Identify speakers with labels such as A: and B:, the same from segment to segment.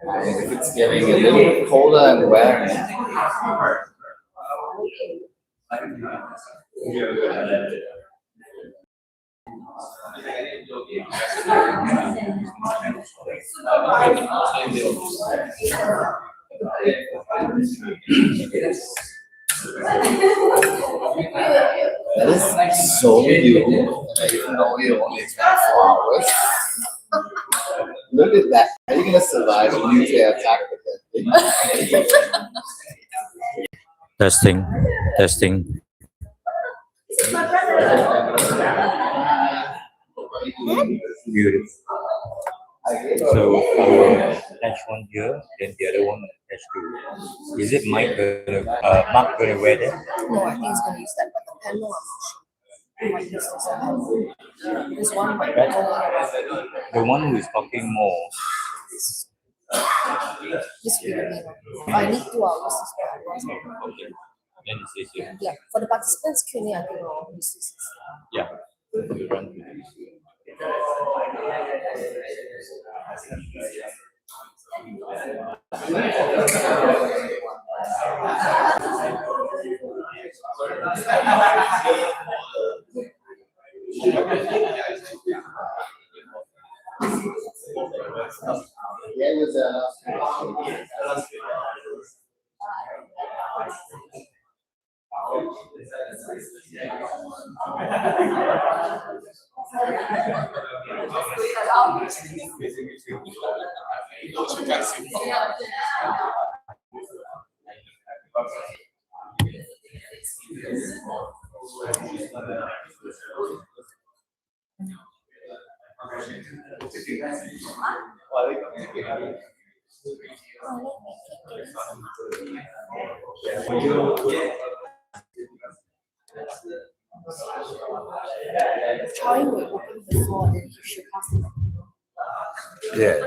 A: If it's getting a little bit colder and wearing it. That is so you, even though you only spent 4 hours. Look at that. Are you gonna survive a nuclear attack with that thing?
B: Testing. Beautiful. So attach one here, then the other one attach to. Is it Mark gonna wear that?
C: No, I think he's going to use that, but the panel, I'm not sure. He might use this panel. This one might be
B: The one who is talking more.
C: this will be the main one. I need 2 hours to spare.
B: Okay. Then it says here.
C: Yeah, for the participants Q&A, I think I'll use this.
B: Yeah. We run to this.
C: Trying to open the floor, then you should pass it.
B: Yeah.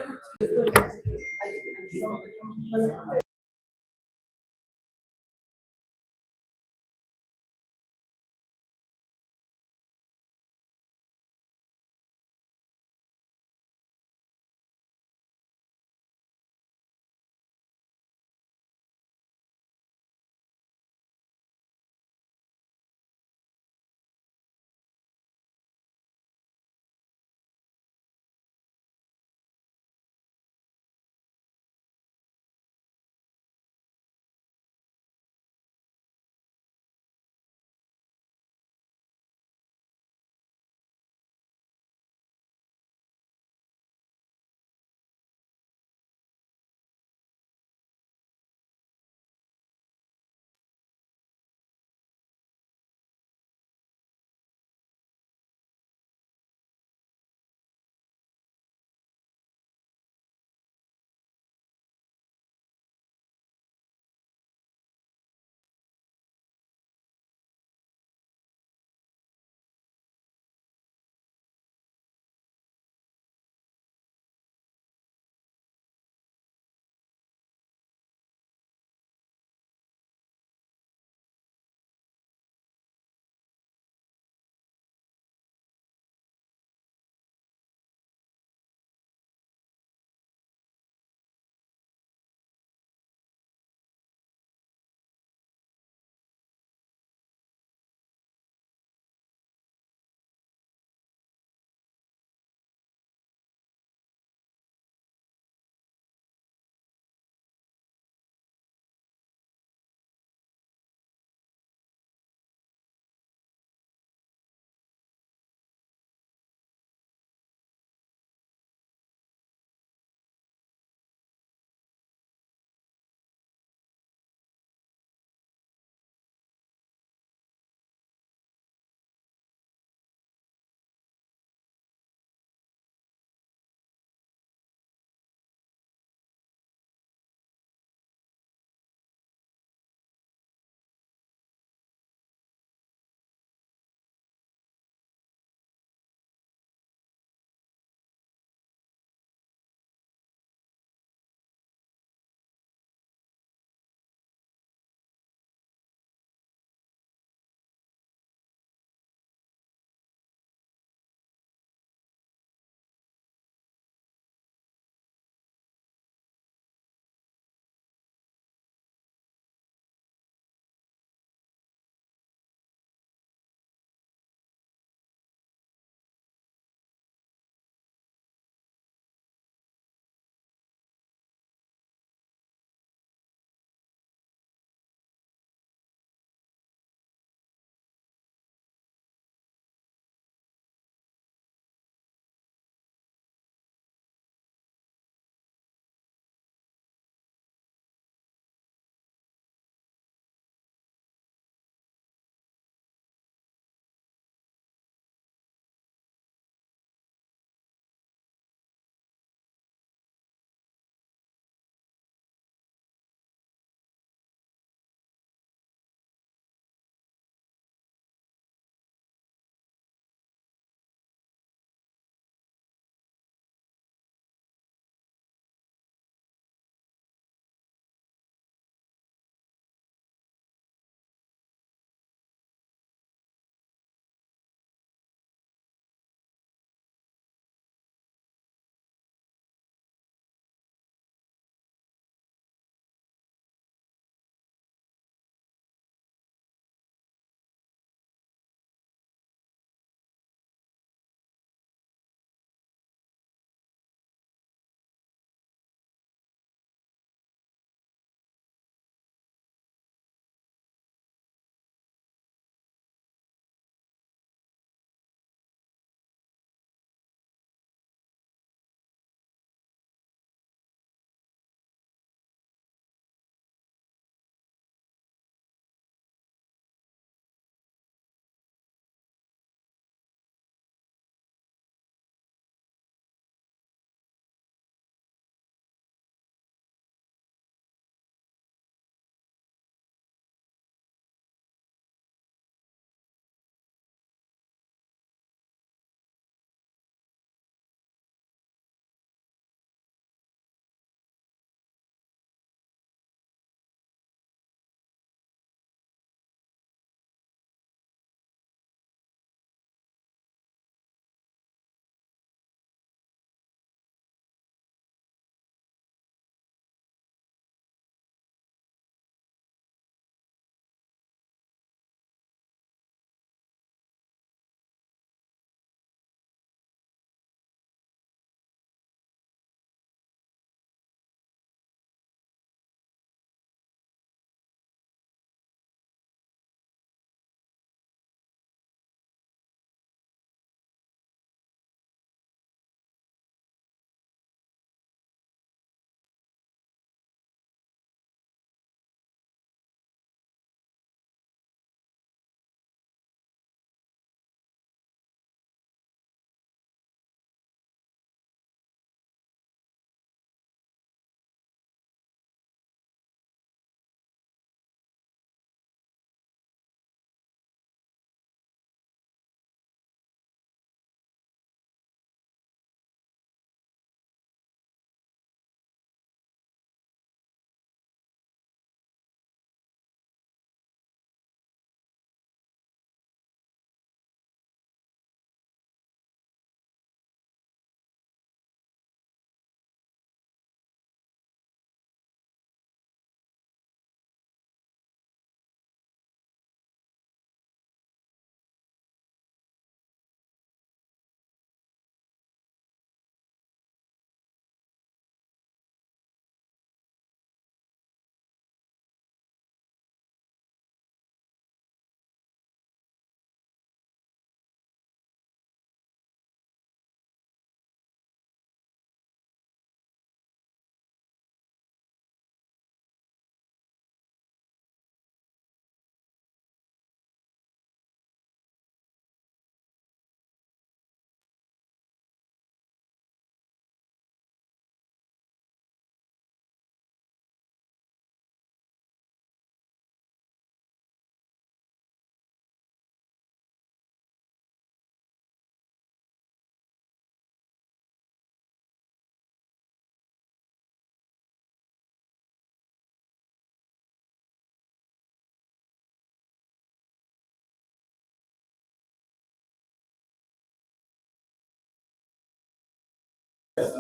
D: Good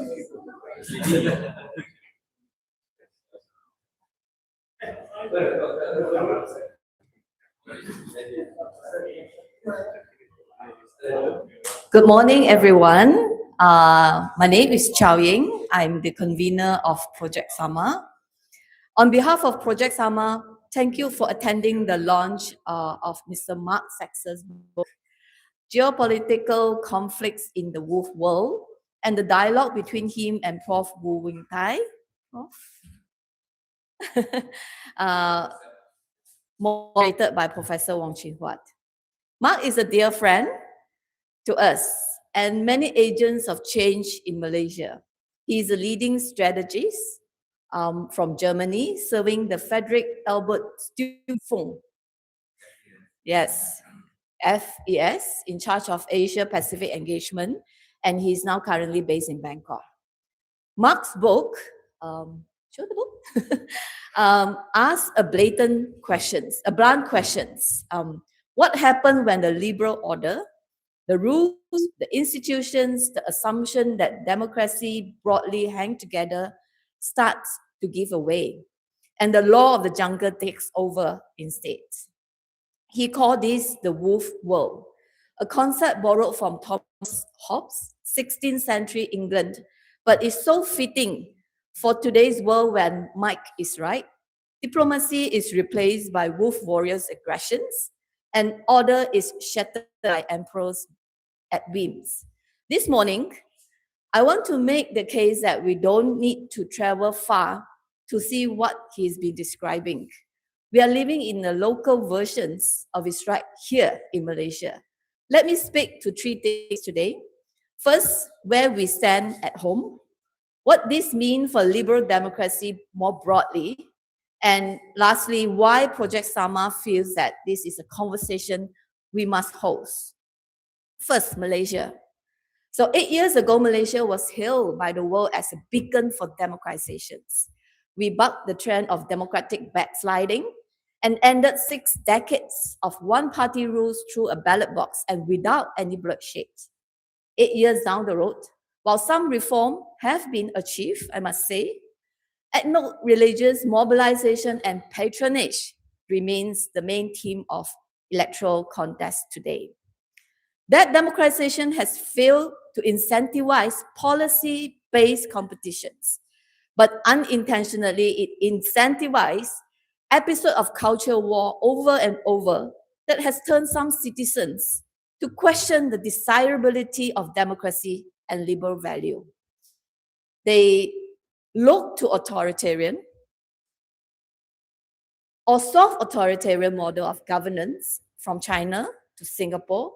D: morning, everyone. My name is Chao Ying. I'm the convener of Projek SAMA. On behalf of Projek SAMA, thank you for attending the launch of Mr. Marc Saxer's book, Geopolitical Conflicts in the Wolf World, and the dialogue between him and Prof Woo Wing Thye. Moderated by Professor Wong Chin Huat. Marc is a dear friend to us and many agents of change in Malaysia. He is a leading strategist from Germany, serving the Frederick Albert Stiftung. Yes, FES, in charge of Asia Pacific engagement, and he's now currently based in Bangkok. Marc's book, show the book, asks a blunt questions. What happened when the liberal order, the rules, the institutions, the assumption that democracy broadly hang together starts to give away, and the law of the jungle takes over instead? He called this the wolf world, a concept borrowed from Thomas Hobbes, 16th century England, but is so fitting for today's world when Mike is right. Diplomacy is replaced by wolf warriors' aggressions, and order is shattered by emperors at whims. This morning, I want to make the case that we don't need to travel far to see what he's been describing. We are living in the local versions of it right here in Malaysia. Let me speak to three things today. First, where we stand at home, what this means for liberal democracy more broadly, and lastly, why Projek SAMA feels that this is a conversation we must host. First, Malaysia. So 8 years ago, Malaysia was hailed by the world as a beacon for democratizations. We bucked the trend of democratic backsliding and ended 6 decades of one-party rules through a ballot box and without any bloodshed. 8 years down the road, while some reform have been achieved, I must say, ethno-religious mobilization and patronage remains the main theme of electoral contests today. That democratization has failed to incentivize policy-based competitions, but unintentionally it incentivized episode of culture war over and over that has turned some citizens to question the desirability of democracy and liberal value. They look to authoritarian or soft authoritarian model of governance from China to Singapore,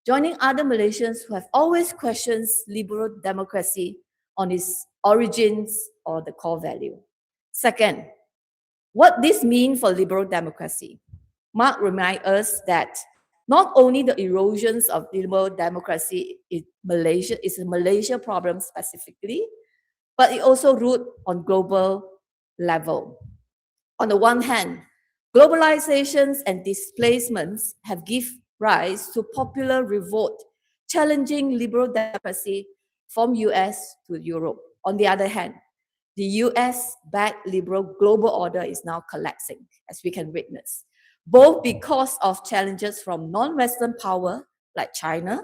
D: joining other Malaysians who have always questioned liberal democracy on its origins or the core value. Second, what this means for liberal democracy. Marc reminds us that not only the erosions of liberal democracy in Malaysia is a Malaysia problem specifically, but it also roots on global level. On the one hand, globalizations and displacements have given rise to popular revolt, challenging liberal democracy from US to Europe. On the other hand, the US-backed liberal global order is now collapsing, as we can witness, both because of challenges from non-Western power like China,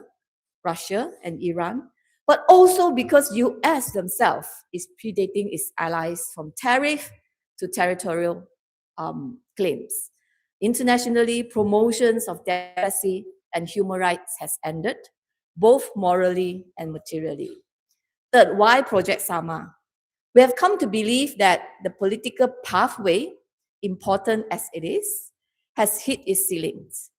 D: Russia, and Iran, but also because US themselves is predating its allies from tariff to territorial claims. Internationally, promotions of democracy and human rights has ended, both morally and materially. Third, why Projek SAMA? We have come to believe that the political pathway, important as it is, has hit its ceilings.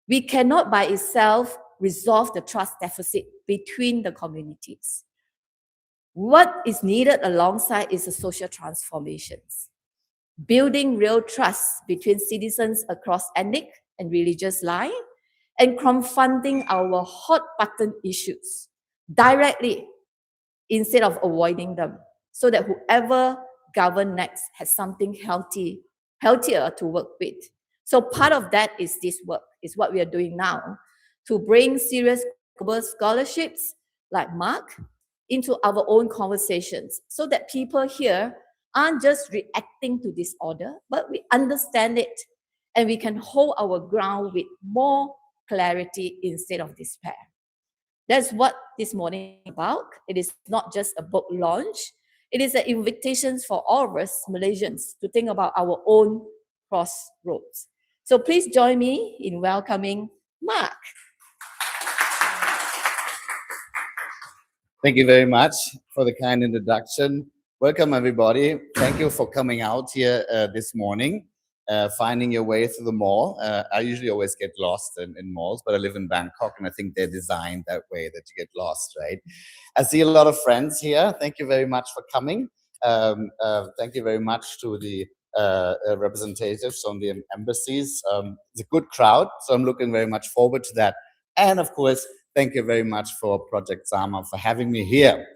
D: We cannot by itself resolve the trust deficit between the communities. What is needed alongside is the social transformations, building real trust between citizens across ethnic and religious lines, and confronting our hot button issues directly instead of avoiding them, so that whoever governs next has something healthier to work with. So part of that is this work, is what we are doing now, to bring serious global scholarships like Marc into our own conversations so that people here aren't just reacting to disorder, but we understand it and we can hold our ground with more clarity instead of despair. That's what this morning is about. It is not just a book launch. It is an invitation for all of us Malaysians to think about our own crossroads. So please join me in welcoming Marc.
A: Thank you very much for the kind introduction. Welcome, everybody. Thank you for coming out here this morning, finding your way through the mall. I usually always get lost in malls, but I live in Bangkok, and I think they're designed that way that you get lost, right? I see a lot of friends here. Thank you very much for coming. Thank you very much to the representatives from the embassies. It's a good crowd, so I'm looking very much forward to that. And of course, thank you very much for Projek SAMA for having me here.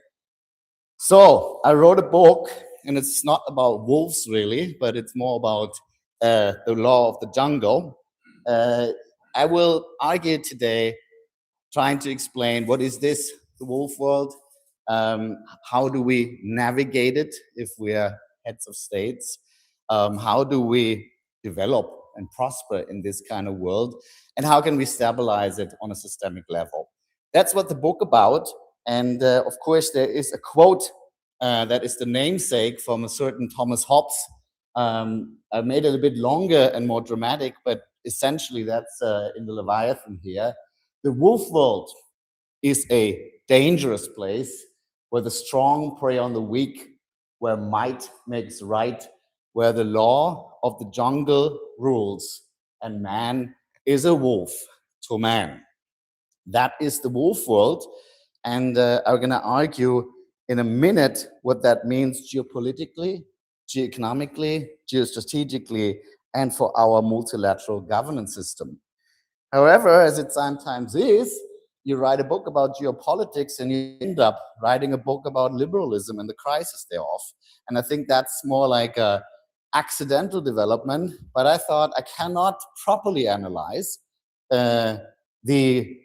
A: So I wrote a book, and it's not about wolves really, but it's more about the law of the jungle. I will argue today trying to explain what is this, the wolf world, how do we navigate it if we are heads of states, how do we develop and prosper in this kind of world, and how can we stabilize it on a systemic level. That's what the book about. And of course, there is a quote that is the namesake from a certain Thomas Hobbes. I made it a bit longer and more dramatic, but essentially that's in the Leviathan here. The wolf world is a dangerous place where the strong prey on the weak, where might makes right, where the law of the jungle rules, and man is a wolf to man. That is the wolf world, and I'm going to argue in a minute what that means geopolitically, geoeconomically, geostrategically, and for our multilateral governance system. However, as it sometimes is, you write a book about geopolitics and you end up writing a book about liberalism and the crisis thereof. And I think that's more like a accidental development, but I thought I cannot properly analyze the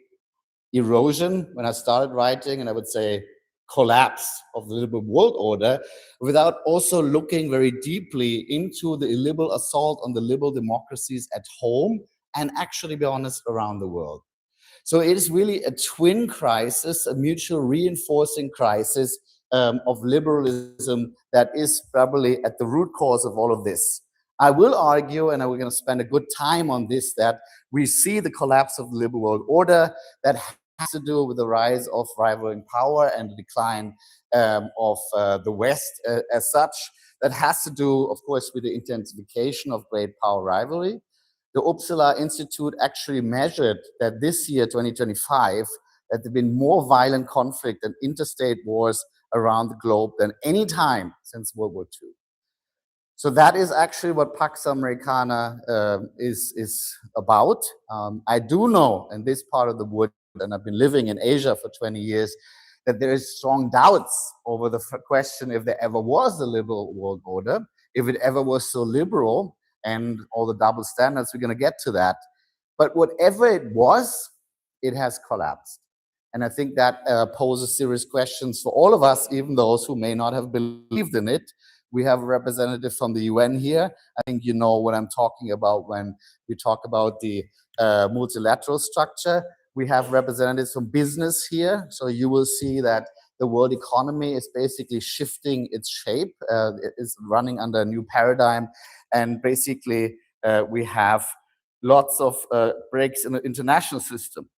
A: erosion when I started writing, and I would say collapse of the liberal world order, without also looking very deeply into the illiberal assault on the liberal democracies at home and actually, be honest, around the world. So it is really a twin crisis, a mutual reinforcing crisis of liberalism that is probably at the root cause of all of this. I will argue, and we're going to spend a good time on this, that we see the collapse of the liberal world order that has to do with the rise of rivaling power and the decline of the West as such. That has to do, of course, with the intensification of great power rivalry. The Uppsala Institute actually measured that this year, 2025, that there have been more violent conflict and interstate wars around the globe than any time since World War II. So that is actually what Pax Americana is about. I do know in this part of the world, and I've been living in Asia for 20 years, that there is strong doubts over the question if there ever was a liberal world order, if it ever was so liberal, and all the double standards, we're going to get to that. But whatever it was, it has collapsed. And I think that poses serious questions for all of us, even those who may not have believed in it. We have a representative from the UN here. I think you know what I'm talking about when we talk about the multilateral structure. We have representatives from business here. So you will see that the world economy is basically shifting its shape. It is running under a new paradigm. And basically, we have lots of breaks in the international system.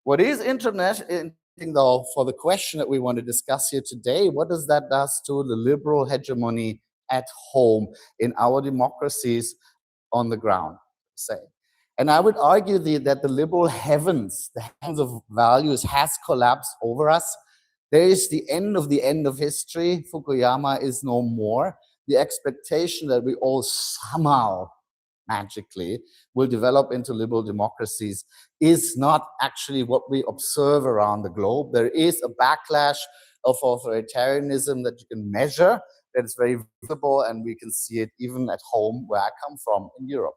A: What is interesting, though, for the question that we want to discuss here today, what does that do to the liberal hegemony at home in our democracies on the ground, say? And I would argue that the liberal heavens, the heavens of values, has collapsed over us. There is the end of history. Fukuyama is no more. The expectation that we all somehow magically will develop into liberal democracies is not actually what we observe around the globe. There is a backlash of authoritarianism that you can measure, that is very visible, and we can see it even at home where I come from in Europe.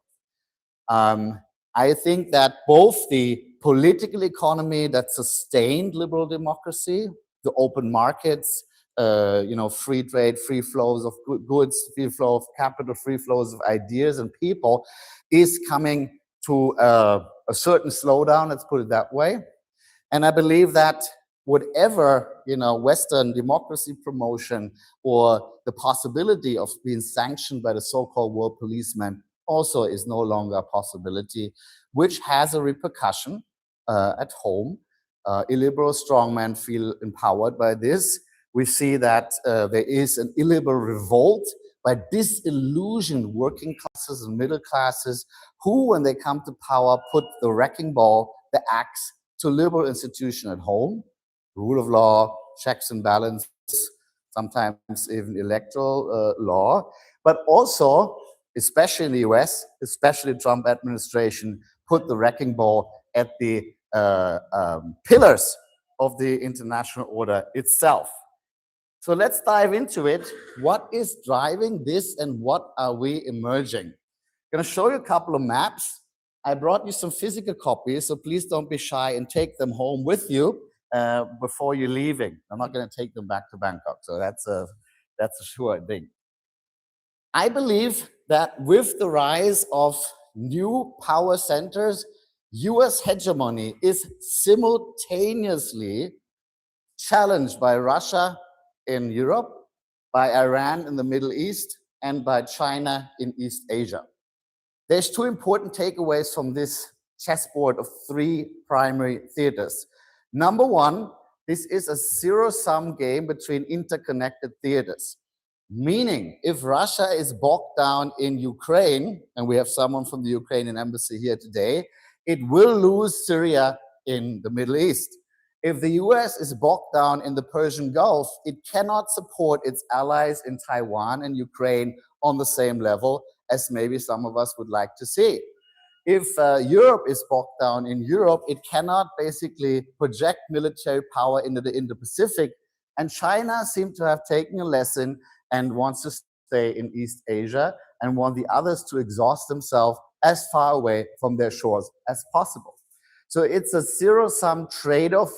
A: I think that both the political economy that sustained liberal democracy, the open markets, free trade, free flows of goods, free flow of capital, free flows of ideas and people is coming to a certain slowdown, let's put it that way. And I believe that whatever, Western democracy promotion or the possibility of being sanctioned by the so-called world policeman also is no longer a possibility, which has a repercussion at home. Illiberal strongmen feel empowered by this. We see that there is an illiberal revolt by disillusioned working classes and middle classes who, when they come to power, put the wrecking ball, the axe, to liberal institution at home, rule of law, checks and balances, sometimes even electoral law, but also, especially in the US, especially the Trump administration, put the wrecking ball at the pillars of the international order itself. So let's dive into it. What is driving this and what are we emerging? I'm going to show you a couple of maps. I brought you some physical copies, so please don't be shy and take them home with you before you're leaving. I'm not going to take them back to Bangkok, so that's a sure thing. I believe that with the rise of new power centers, US hegemony is simultaneously challenged by Russia in Europe, by Iran in the Middle East, and by China in East Asia. There's two important takeaways from this chessboard of three primary theaters. Number one, this is a zero-sum game between interconnected theaters. Meaning, if Russia is bogged down in Ukraine, and we have someone from the Ukrainian embassy here today, it will lose Syria in the Middle East. If the US is bogged down in the Persian Gulf, it cannot support its allies in Taiwan and Ukraine on the same level as maybe some of us would like to see. If Europe is bogged down in Europe, it cannot basically project military power into the Indo-Pacific. And China seems to have taken a lesson and wants to stay in East Asia and want the others to exhaust themselves as far away from their shores as possible. So it's a zero-sum trade-off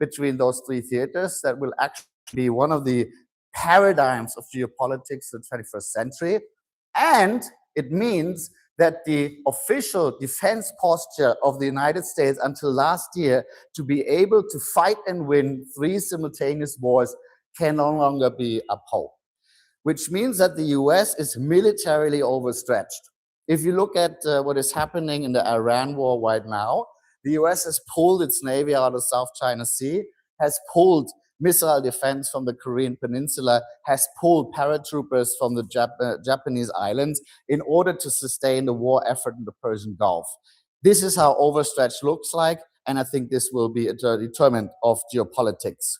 A: between those three theaters that will actually be one of the paradigms of geopolitics of the 21st century. And it means that the official defense posture of the United States until last year to be able to fight and win three simultaneous wars can no longer be upheld, which means that the US is militarily overstretched. If you look at what is happening in the Iran war right now, the US has pulled its navy out of the South China Sea, has pulled missile defense from the Korean Peninsula, has pulled paratroopers from the Japanese islands in order to sustain the war effort in the Persian Gulf. This is how overstretched looks like, and I think this will be a determinant of geopolitics.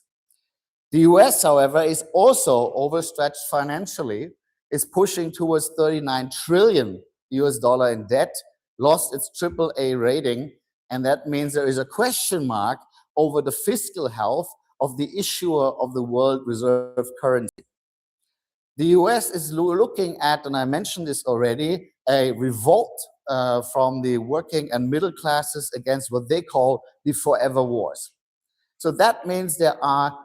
A: The US, however, is also overstretched financially, is pushing towards 39 trillion US dollar in debt, lost its AAA rating, and that means there is a question mark over the fiscal health of the issuer of the world reserve currency. The US is looking at, and I mentioned this already, a revolt from the working and middle classes against what they call the forever wars. So that means there are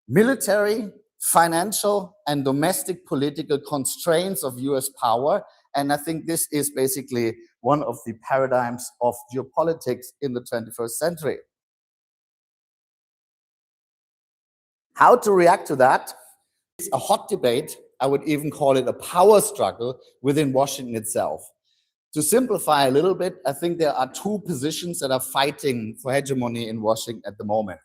A: military, financial, and domestic political constraints of US power. And I think this is basically one of the paradigms of geopolitics in the 21st century. How to react to that? It's a hot debate. I would even call it a power struggle within Washington itself. To simplify a little bit, I think there are two positions that are fighting for hegemony in Washington at the moment.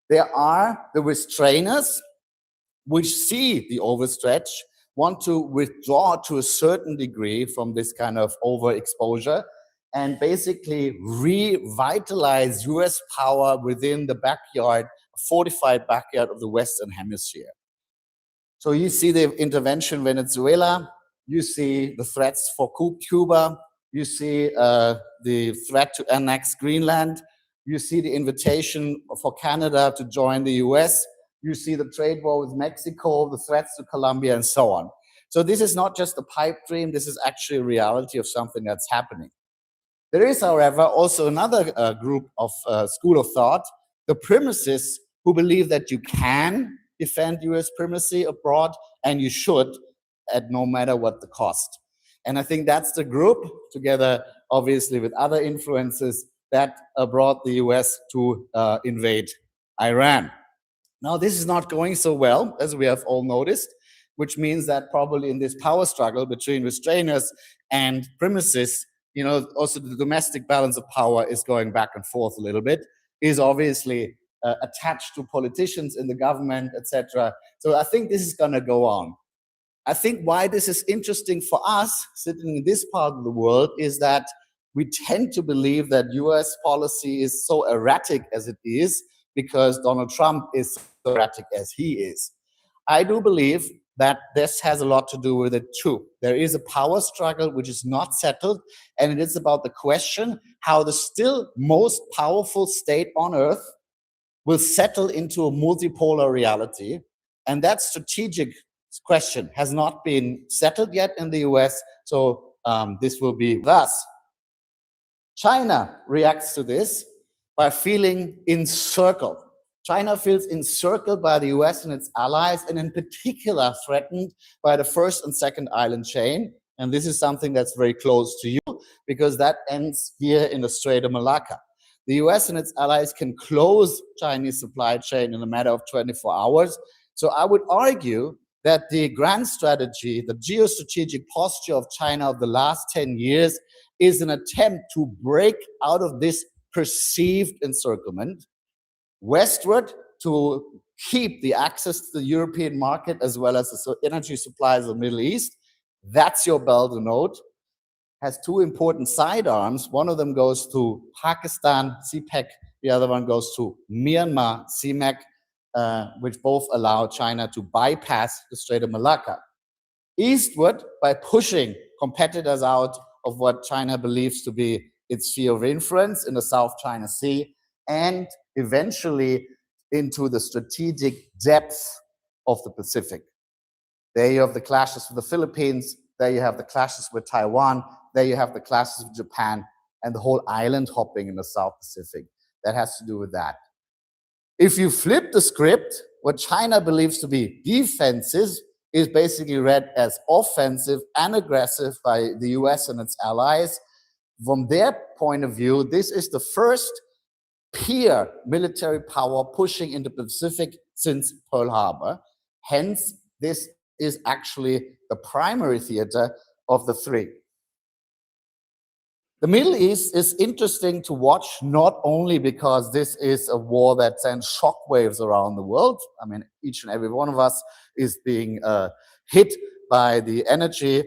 A: There are the restrainers, which see the overstretch, want to withdraw to a certain degree from this kind of overexposure and basically revitalize US power within the backyard, fortified backyard of the Western Hemisphere. So you see the intervention in Venezuela, you see the threats for Cuba, you see the threat to annex Greenland, you see the invitation for Canada to join the US, you see the trade war with Mexico, the threats to Colombia, and so on. So this is not just a pipe dream, this is actually a reality of something that's happening. There is, however, also another group of school of thought, the premises who believe that you can defend US primacy abroad, and you should, at no matter what the cost. And I think that's the group, together obviously with other influences, that brought the US to invade Iran. Now, this is not going so well, as we have all noticed, which means that probably in this power struggle between restrainers and primacists, also the domestic balance of power is going back and forth a little bit, is obviously attached to politicians in the government, etc. So I think this is going to go on. I think why this is interesting for us, sitting in this part of the world, is that we tend to believe that US policy is so erratic as it is because Donald Trump is so erratic as he is. I do believe that this has a lot to do with it too. There is a power struggle which is not settled, and it is about the question how the still most powerful state on earth will settle into a multipolar reality. And that strategic question has not been settled yet in the US, so this will be thus. China reacts to this by feeling encircled. China feels encircled by the US and its allies, and in particular threatened by the first and second island chain. And this is something that's very close to you, because that ends here in the Strait of Malacca. The US and its allies can close Chinese supply chain in a matter of 24 hours. So I would argue that the grand strategy, the geostrategic posture of China of the last 10 years is an attempt to break out of this perceived encirclement westward to keep the access to the European market as well as the energy supplies of the Middle East. That's your Belt and Road. Has two important sidearms. One of them goes to Pakistan, CPEC. The other one goes to Myanmar, CMEC, which both allow China to bypass the Strait of Malacca. Eastward, by pushing competitors out of what China believes to be its sphere of influence in the South China Sea, and eventually into the strategic depth of the Pacific. There you have the clashes with the Philippines, there you have the clashes with Taiwan, there you have the clashes with Japan, and the whole island hopping in the South Pacific. That has to do with that. If you flip the script, what China believes to be defensive is basically read as offensive and aggressive by the US and its allies. From their point of view, this is the first peer military power pushing into the Pacific since Pearl Harbor. Hence, this is actually the primary theater of the three. The Middle East is interesting to watch, not only because this is a war that sends shockwaves around the world. I mean, each and every one of us is being hit by the energy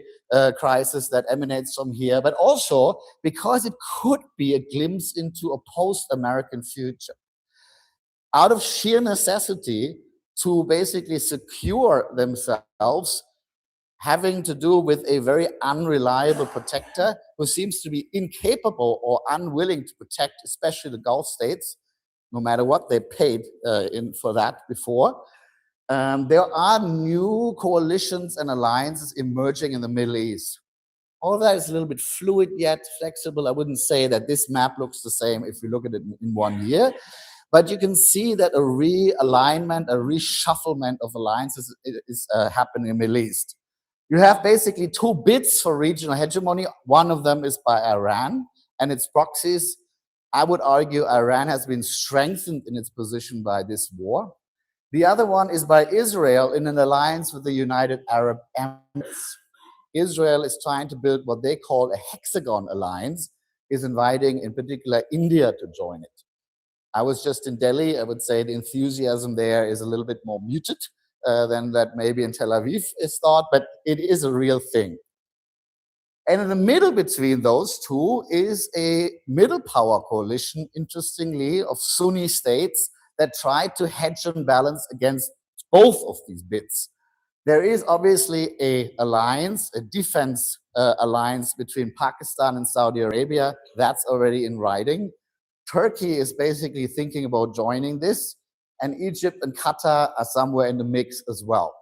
A: crisis that emanates from here, but also because it could be a glimpse into a post-American future. Out of sheer necessity to basically secure themselves, having to do with a very unreliable protector who seems to be incapable or unwilling to protect, especially the Gulf states, no matter what they paid for that before. There are new coalitions and alliances emerging in the Middle East. All of that is a little bit fluid yet, flexible. I wouldn't say that this map looks the same if we look at it in 1 year. But you can see that a realignment, a reshufflement of alliances is happening in the Middle East. You have basically two bids for regional hegemony. One of them is by Iran and its proxies. I would argue Iran has been strengthened in its position by this war. The other one is by Israel in an alliance with the United Arab Emirates. Israel is trying to build what they call a hexagon alliance, is inviting in particular India to join it. I was just in Delhi. I would say the enthusiasm there is a little bit more muted than that maybe in Tel Aviv is thought, but it is a real thing. And in the middle between those two is a middle power coalition, interestingly, of Sunni states that try to hedge and balance against both of these bids. There is obviously a alliance, a defense alliance between Pakistan and Saudi Arabia. That's already in writing. Turkey is basically thinking about joining this, and Egypt and Qatar are somewhere in the mix as well.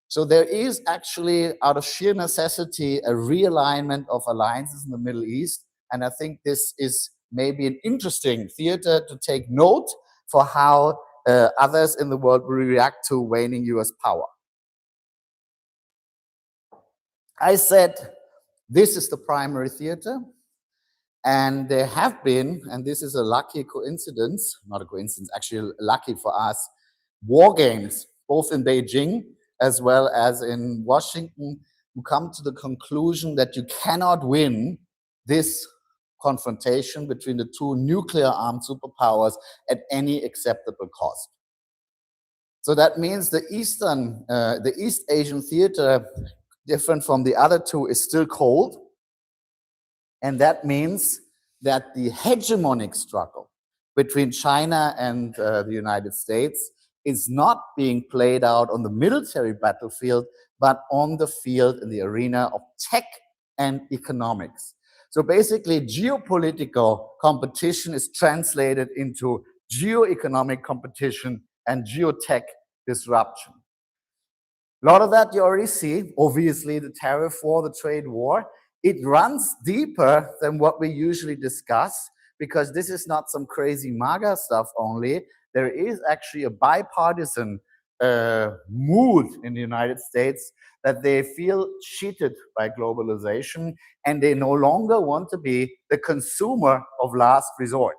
A: So there is actually, out of sheer necessity, a realignment of alliances in the Middle East, and I think this is maybe an interesting theater to take note for how others in the world will react to waning US power. I said, this is the primary theater. And there have been, and this is a lucky coincidence, not a coincidence, actually lucky for us, war games, both in Beijing as well as in Washington, who come to the conclusion that you cannot win this confrontation between the two nuclear-armed superpowers at any acceptable cost. So that means the East Asian theater, different from the other two, is still cold. And that means that the hegemonic struggle between China and the United States is not being played out on the military battlefield, but on the field in the arena of tech and economics. So basically, geopolitical competition is translated into geo-economic competition and geotech disruption. A lot of that you already see, obviously, the tariff war, the trade war. It runs deeper than what we usually discuss, because this is not some crazy MAGA stuff only. There is actually a bipartisan mood in the United States that they feel cheated by globalization, and they no longer want to be the consumer of last resort.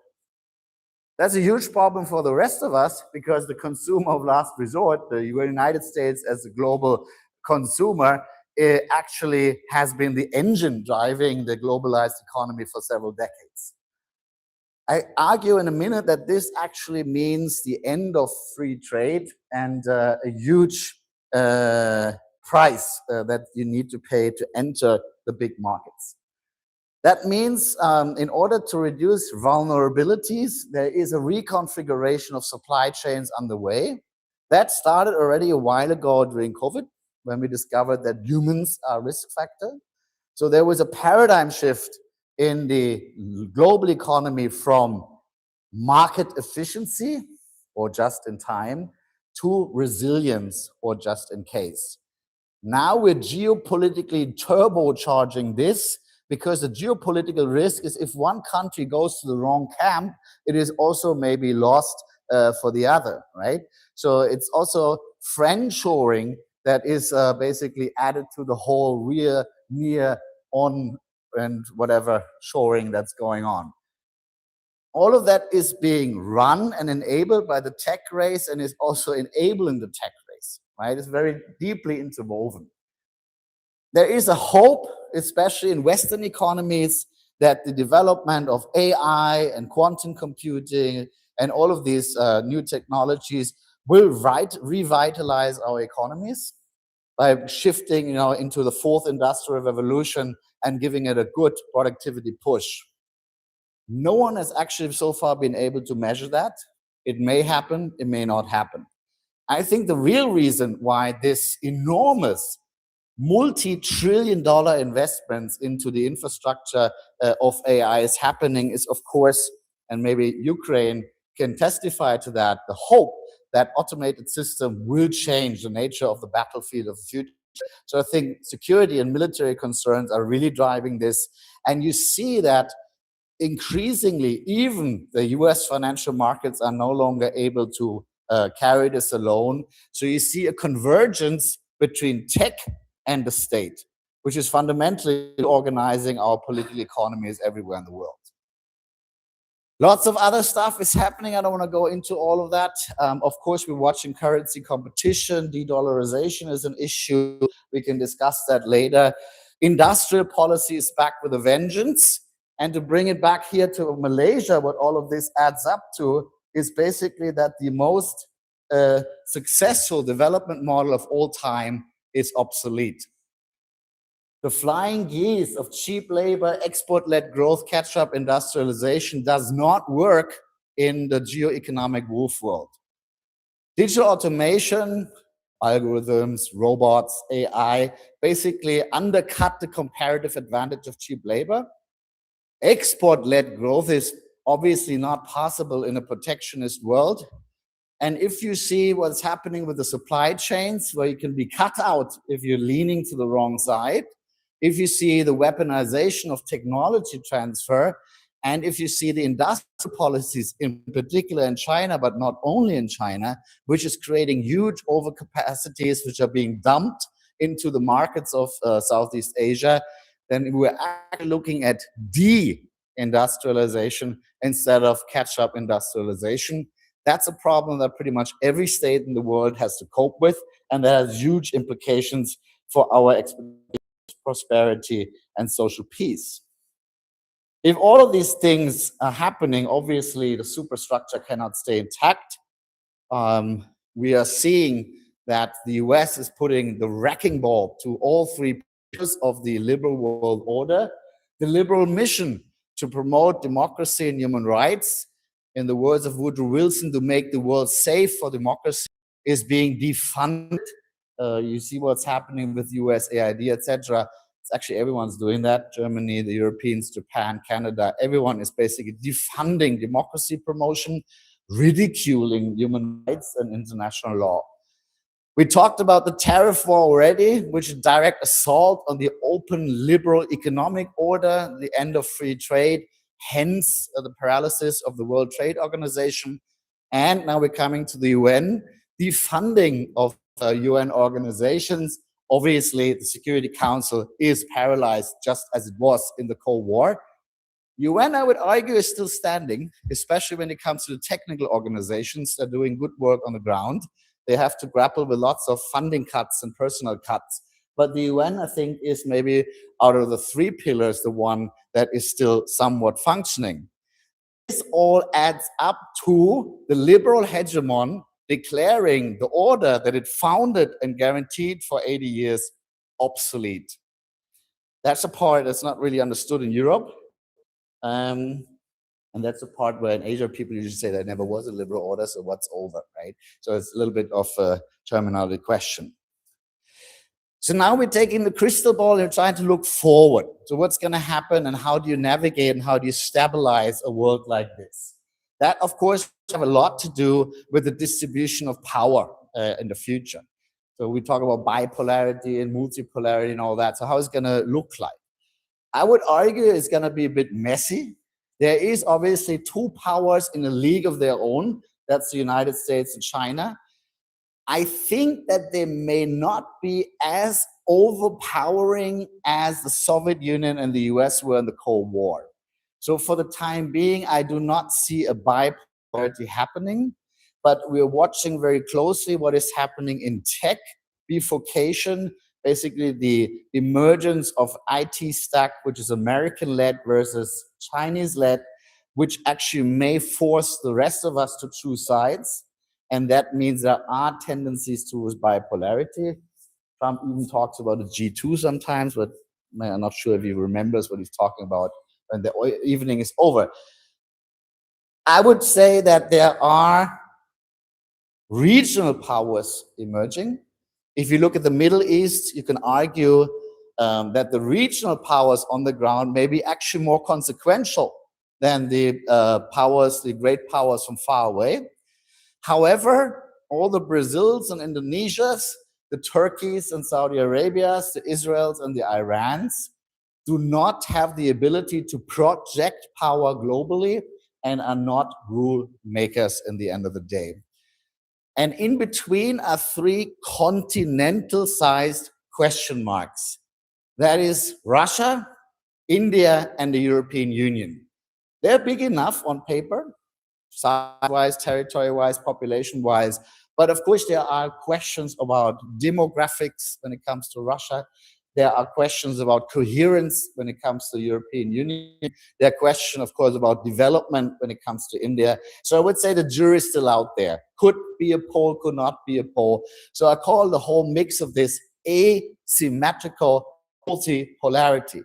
A: That's a huge problem for the rest of us, because the consumer of last resort, the United States as a global consumer, it actually has been the engine driving the globalized economy for several decades. I argue in a minute that this actually means the end of free trade and a huge price that you need to pay to enter the big markets. That means in order to reduce vulnerabilities, there is a reconfiguration of supply chains underway. That started already a while ago during COVID, when we discovered that humans are a risk factor. So there was a paradigm shift in the global economy from market efficiency, or just in time, to resilience, or just in case. Now we're geopolitically turbocharging this, because the geopolitical risk is if one country goes to the wrong camp, it is also maybe lost for the other, right? So it's also friendshoring that is basically added to the whole rear, near, on, and whatever shoring that's going on. All of that is being run and enabled by the tech race, and is also enabling the tech race, right? It's very deeply interwoven. There is a hope, especially in Western economies, that the development of AI and quantum computing and all of these new technologies will revitalize our economies by shifting, into the fourth industrial revolution and giving it a good productivity push. No one has actually so far been able to measure that. It may happen, it may not happen. I think the real reason why this enormous multi-trillion-dollar investments into the infrastructure of AI is happening is, of course, and maybe Ukraine can testify to that, the hope that automated system will change the nature of the battlefield of the future. So I think security and military concerns are really driving this. And you see that increasingly, even the US financial markets are no longer able to carry this alone. So you see a convergence between tech and the state, which is fundamentally organizing our political economies everywhere in the world. Lots of other stuff is happening. I don't want to go into all of that. Of course, we're watching currency competition. De-dollarization is an issue. We can discuss that later. Industrial policy is back with a vengeance. And to bring it back here to Malaysia, what all of this adds up to is basically that the most successful development model of all time is obsolete. The flying geese of cheap labor, export-led growth, catch-up industrialization does not work in the geo-economic wolf world. Digital automation, algorithms, robots, AI, basically undercut the comparative advantage of cheap labor. Export-led growth is obviously not possible in a protectionist world. And if you see what's happening with the supply chains, where you can be cut out if you're leaning to the wrong side, if you see the weaponization of technology transfer, And if you see the industrial policies, in particular in China, but not only in China, which is creating huge overcapacities, which are being dumped into the markets of Southeast Asia, then we're actually looking at de-industrialization instead of catch-up industrialization. That's a problem that pretty much every state in the world has to cope with, and that has huge implications for our prosperity and social peace. If all of these things are happening, obviously the superstructure cannot stay intact. We are seeing that the US is putting the wrecking ball to all three pillars of the liberal world order. The liberal mission to promote democracy and human rights, in the words of Woodrow Wilson, to make the world safe for democracy, is being defunded. You see what's happening with USAID, etc. It's actually everyone's doing that. Germany, the Europeans, Japan, Canada, everyone is basically defunding democracy promotion, ridiculing human rights and international law. We talked about the tariff war already, which is direct assault on the open liberal economic order, the end of free trade, hence the paralysis of the World Trade Organization. And now we're coming to the UN, defunding of UN organizations. Obviously, the Security Council is paralyzed just as it was in the Cold War. UN, I would argue, is still standing, especially when it comes to the technical organizations that are doing good work on the ground. They have to grapple with lots of funding cuts and personnel cuts. But the UN, I think, is maybe out of the three pillars, the one that is still somewhat functioning. This all adds up to the liberal hegemon declaring the order that it founded and guaranteed for 80 years obsolete. That's a part that's not really understood in Europe. And that's the part where in Asia people usually say there never was a liberal order, so what's over, right? So it's a little bit of a terminology question. So now we're taking the crystal ball and trying to look forward. So what's going to happen and how do you navigate and how do you stabilize a world like this? That, of course, have a lot to do with the distribution of power in the future. So we talk about bipolarity and multipolarity and all that. So how is it going to look like? I would argue it's going to be a bit messy. There is obviously two powers in a league of their own. That's the United States and China. I think that they may not be as overpowering as the Soviet Union and the US were in the Cold War. So for the time being, I do not see a bipolarity happening, but we're watching very closely what is happening in tech, bifurcation, basically the emergence of IT stack, which is American-led versus Chinese-led, which actually may force the rest of us to choose sides. And that means there are tendencies towards bipolarity. Trump even talks about the G2 sometimes, but I'm not sure if he remembers what he's talking about when the evening is over. I would say that there are regional powers emerging. If you look at the Middle East, you can argue that the regional powers on the ground may be actually more consequential than the powers, the great powers from far away. However, all the Brazils and Indonesias, the Turkeys and Saudi Arabias, the Israels and the Irans do not have the ability to project power globally and are not rule makers in the end of the day. And in between are three continental-sized question marks. That is Russia, India, and the European Union. They're big enough on paper, size-wise, territory-wise, population-wise, but of course there are questions about demographics when it comes to Russia. There are questions about coherence when it comes to the European Union. There are questions, of course, about development when it comes to India. So I would say the jury is still out there. Could be a pole, could not be a pole. So I call the whole mix of this asymmetrical multipolarity.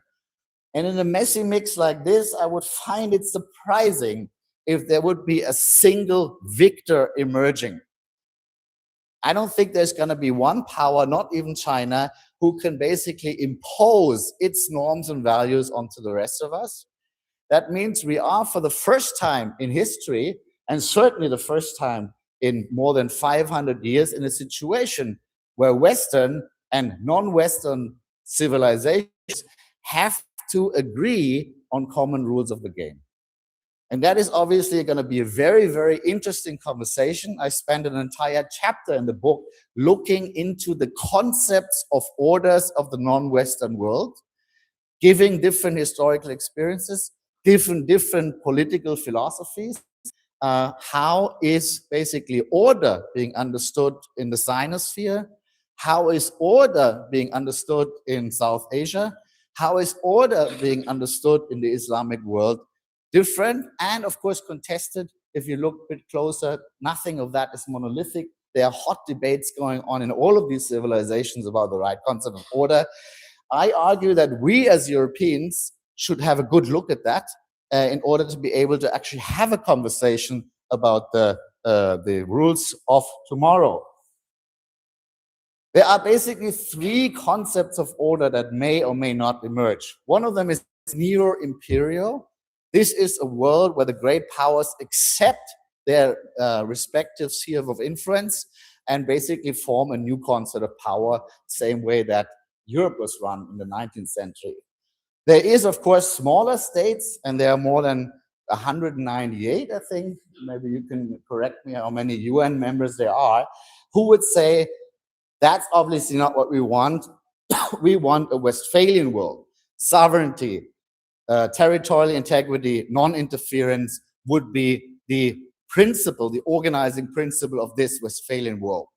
A: And in a messy mix like this, I would find it surprising if there would be a single victor emerging. I don't think there's going to be one power, not even China, who can basically impose its norms and values onto the rest of us. That means we are, for the first time in history, and certainly the first time in more than 500 years, in a situation where Western and non-Western civilizations have to agree on common rules of the game. And that is obviously going to be a very, very interesting conversation. I spent an entire chapter in the book looking into the concepts of orders of the non-Western world, giving different historical experiences, different political philosophies. How is basically order being understood in the Sinosphere? How is order being understood in South Asia? How is order being understood in the Islamic world? Different and, of course, contested. If you look a bit closer, nothing of that is monolithic. There are hot debates going on in all of these civilizations about the right concept of order. I argue that we as Europeans should have a good look at that in order to be able to actually have a conversation about the rules of tomorrow. There are basically three concepts of order that may or may not emerge. One of them is neo-imperial. This is a world where the great powers accept their respective sphere of influence and basically form a new concept of power, same way that Europe was run in the 19th century. There is, of course, smaller states, and there are more than 198, I think. Maybe you can correct me how many UN members there are, who would say, that's obviously not what we want. We want a Westphalian world. Sovereignty, territorial integrity, non-interference would be the principle, the organizing principle of this Westphalian world.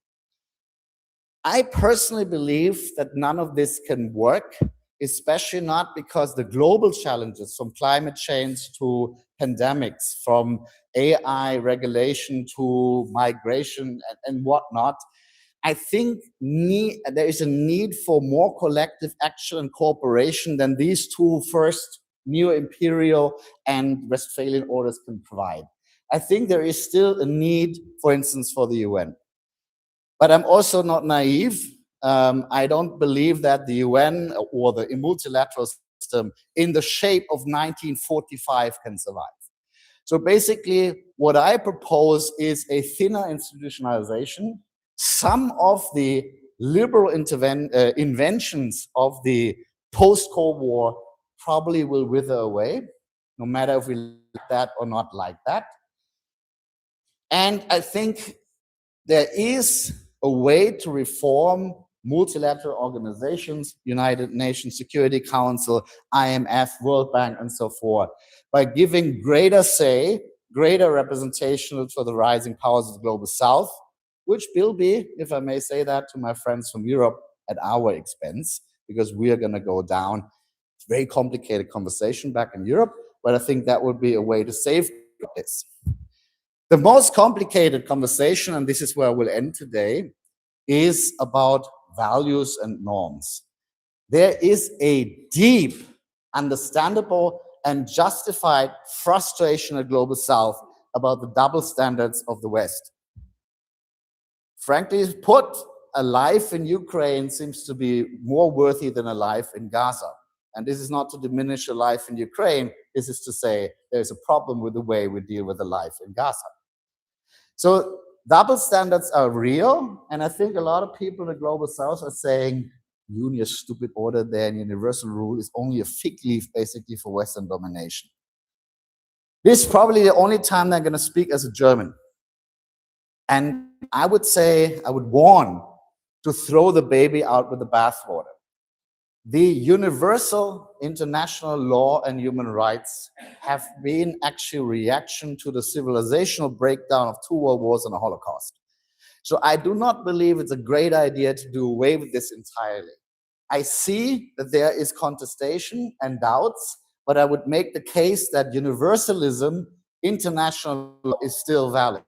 A: I personally believe that none of this can work, especially not because the global challenges, from climate change to pandemics, from AI regulation to migration and whatnot, I think there is a need for more collective action and cooperation than these two first neo-imperial and Westphalian orders can provide. I think there is still a need, for instance, for the UN. But I'm also not naive. I don't believe that the UN or the multilateral system in the shape of 1945 can survive. So basically, what I propose is a thinner institutionalization. Some of the liberal inventions of the post-Cold War probably will wither away, no matter if we like that or not like that. And I think there is a way to reform multilateral organizations, United Nations Security Council, IMF, World Bank, and so forth, by giving greater say, greater representation for the rising powers of the global South, which will be, if I may say that to my friends from Europe, at our expense, because we are going to go down. It's a very complicated conversation back in Europe, but I think that would be a way to save this. The most complicated conversation, and this is where we'll end today, is about values and norms. There is a deep, understandable, and justified frustration at Global South about the double standards of the West. Frankly put, a life in Ukraine seems to be more worthy than a life in Gaza. And this is not to diminish a life in Ukraine. This is to say there's a problem with the way we deal with a life in Gaza. So double standards are real, and I think a lot of people in the Global South are saying, your stupid order there and universal rule is only a fig leaf, basically, for Western domination. This is probably the only time I'm going to speak as a German. And I would say, I would warn to throw the baby out with the bathwater. The universal international law and human rights have been actually a reaction to the civilizational breakdown of 2 world wars and a Holocaust. So I do not believe it's a great idea to do away with this entirely. I see that there is contestation and doubts, but I would make the case that universalism, international law, is still valid.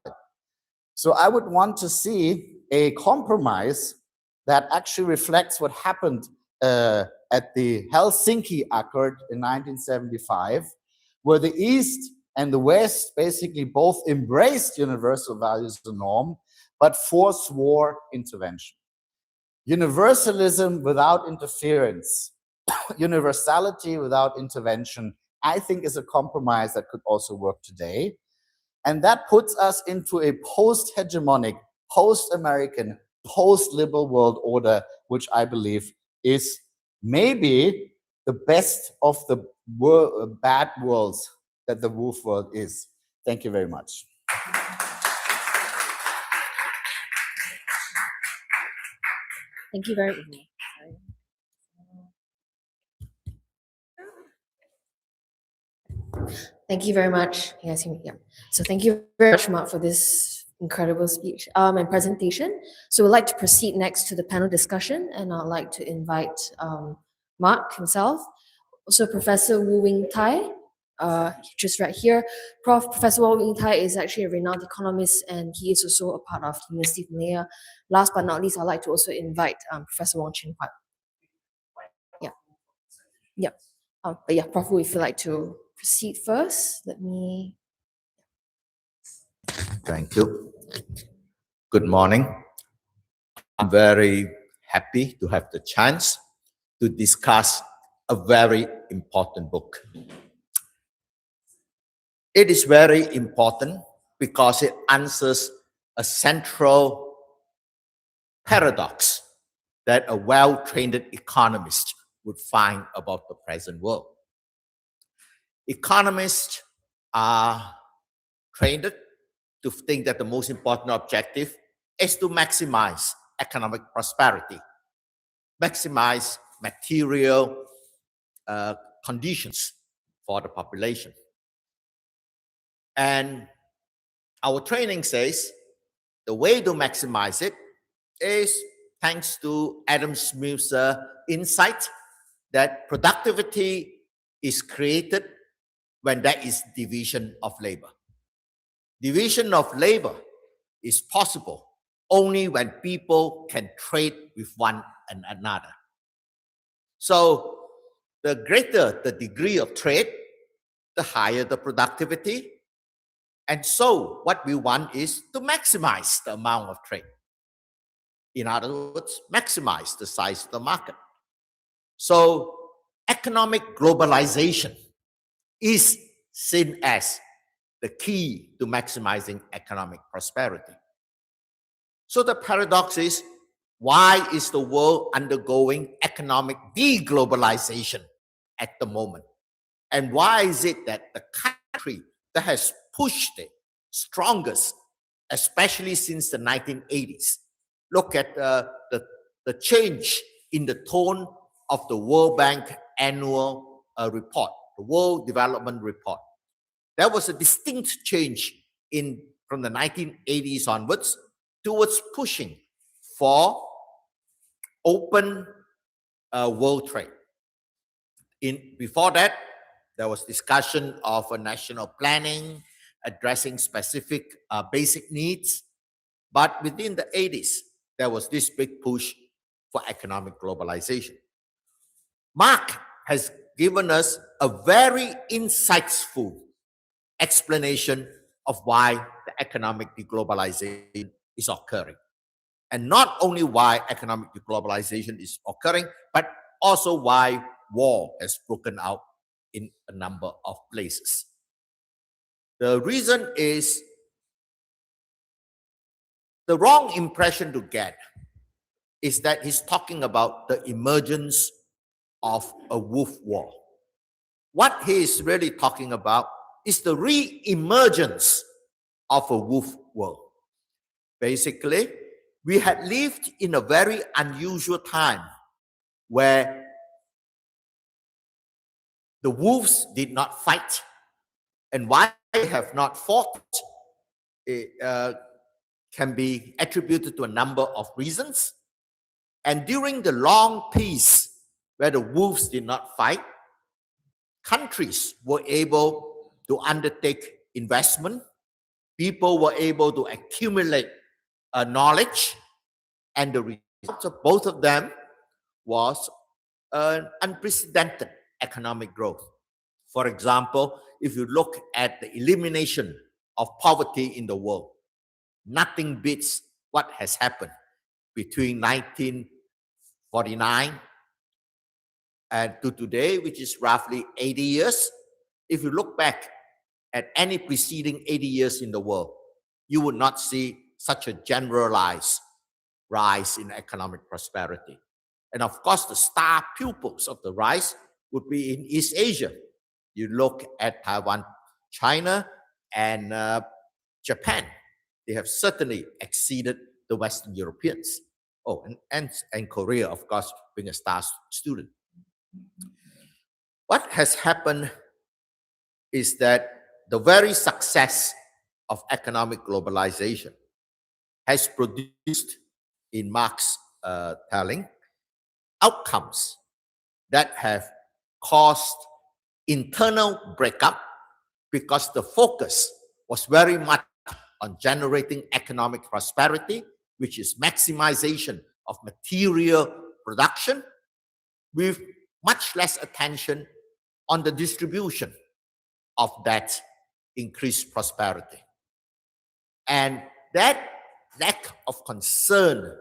A: So I would want to see a compromise that actually reflects what happened at the Helsinki Accord in 1975, where the East and the West basically both embraced universal values as a norm, but forswore intervention. Universalism without interference, universality without intervention, I think is a compromise that could also work today. And that puts us into a post-hegemonic, post-American, post-liberal world order, which I believe is maybe the best of the bad worlds that the wolf world is. Thank you very much.
C: Thank you very much. Thank you very much. You guys hear me? Yeah. So thank you very much, Mark, for this incredible speech and presentation. So we'd like to proceed next to the panel discussion, and I'd like to invite Mark himself, also Professor Woo Wing Thye, just right here. Professor Woo Wing Thye is actually a renowned economist, and he is also a part of the University of Malaya. Last but not least, I'd like to also invite Professor Wong Chin Huat. Yeah. Yeah. But yeah, Prof Woo, if you'd like to proceed first, let me.
E: Thank you. Good morning. I'm very happy to have the chance to discuss a very important book. It is very important because it answers a central paradox that a well-trained economist would find about the present world. Economists are trained to think that the most important objective is to maximize economic prosperity, maximize material conditions for the population. And our training says the way to maximize it is thanks to Adam Smith's insight that productivity is created when there is division of labor. Division of labor is possible only when people can trade with one another. So the greater the degree of trade, the higher the productivity. And so what we want is to maximize the amount of trade. In other words, maximize the size of the market. So economic globalization is seen as the key to maximizing economic prosperity. So the paradox is, why is the world undergoing economic deglobalization at the moment? And why is it that the country that has pushed it strongest, especially since the 1980s? Look at the change in the tone of the World Bank annual report, the World Development Report. There was a distinct change from the 1980s onwards towards pushing for open world trade. Before that, there was discussion of a national planning, addressing specific basic needs. But within the 80s, there was this big push for economic globalization. Mark has given us a very insightful explanation of why the economic deglobalization is occurring. And not only why economic deglobalization is occurring, but also why war has broken out in a number of places. The reason is the wrong impression to get is that he's talking about the emergence of a wolf war. What he is really talking about is the re-emergence of a wolf world. Basically, we had lived in a very unusual time where the wolves did not fight. And why they have not fought can be attributed to a number of reasons. And during the long peace where the wolves did not fight, countries were able to undertake investment. People were able to accumulate knowledge. And the result of both of them was an unprecedented economic growth. For example, if you look at the elimination of poverty in the world, nothing beats what has happened between 1949 and to today, which is roughly 80 years. If you look back at any preceding 80 years in the world, you would not see such a generalized rise in economic prosperity. And of course, the star pupils of the rise would be in East Asia. You look at Taiwan, China and Japan, they have certainly exceeded the Western Europeans. Oh, and Korea, of course, being a star student. What has happened is that the very success of economic globalization has produced, in Marc's telling, outcomes that have caused internal breakup because the focus was very much on generating economic prosperity, which is maximization of material production, with much less attention on the distribution of that increased prosperity. And that lack of concern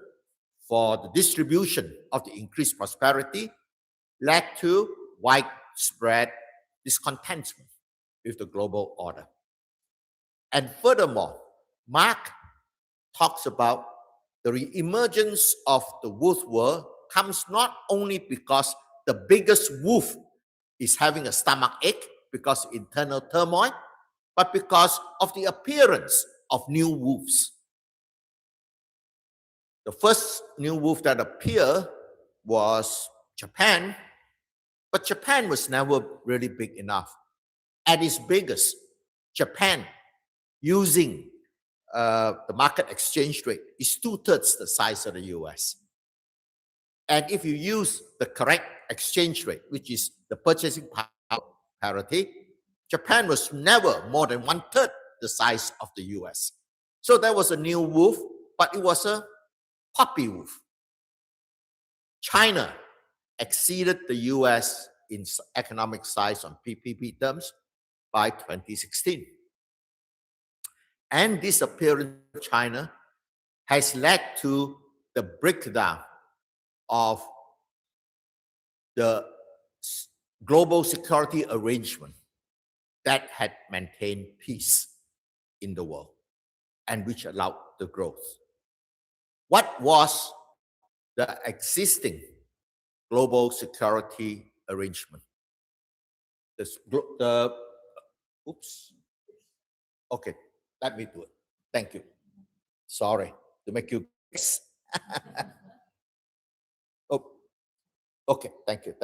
E: for the distribution of the increased prosperity led to widespread discontentment with the global order. And furthermore, Marc talks about the re-emergence of the wolf world comes not only because the biggest wolf is having a stomach ache because of internal turmoil, but because of the appearance of new wolves. The first new wolf that appeared was Japan, but Japan was never really big enough. At its biggest, Japan, using the market exchange rate, is 2/3 the size of the US. And if you use the correct exchange rate, which is the purchasing power parity, Japan was never more than 1/3 the size of the US. So there was a new wolf, but it was a puppy wolf. China exceeded the US in economic size on PPP terms by 2016. And this appearance of China has led to the breakdown of the global security arrangement that had maintained peace in the world and which allowed the growth. What was the existing global security arrangement? Oops. Okay, let me do it. Thank you. Sorry to make you guess. Oh, okay, thank you.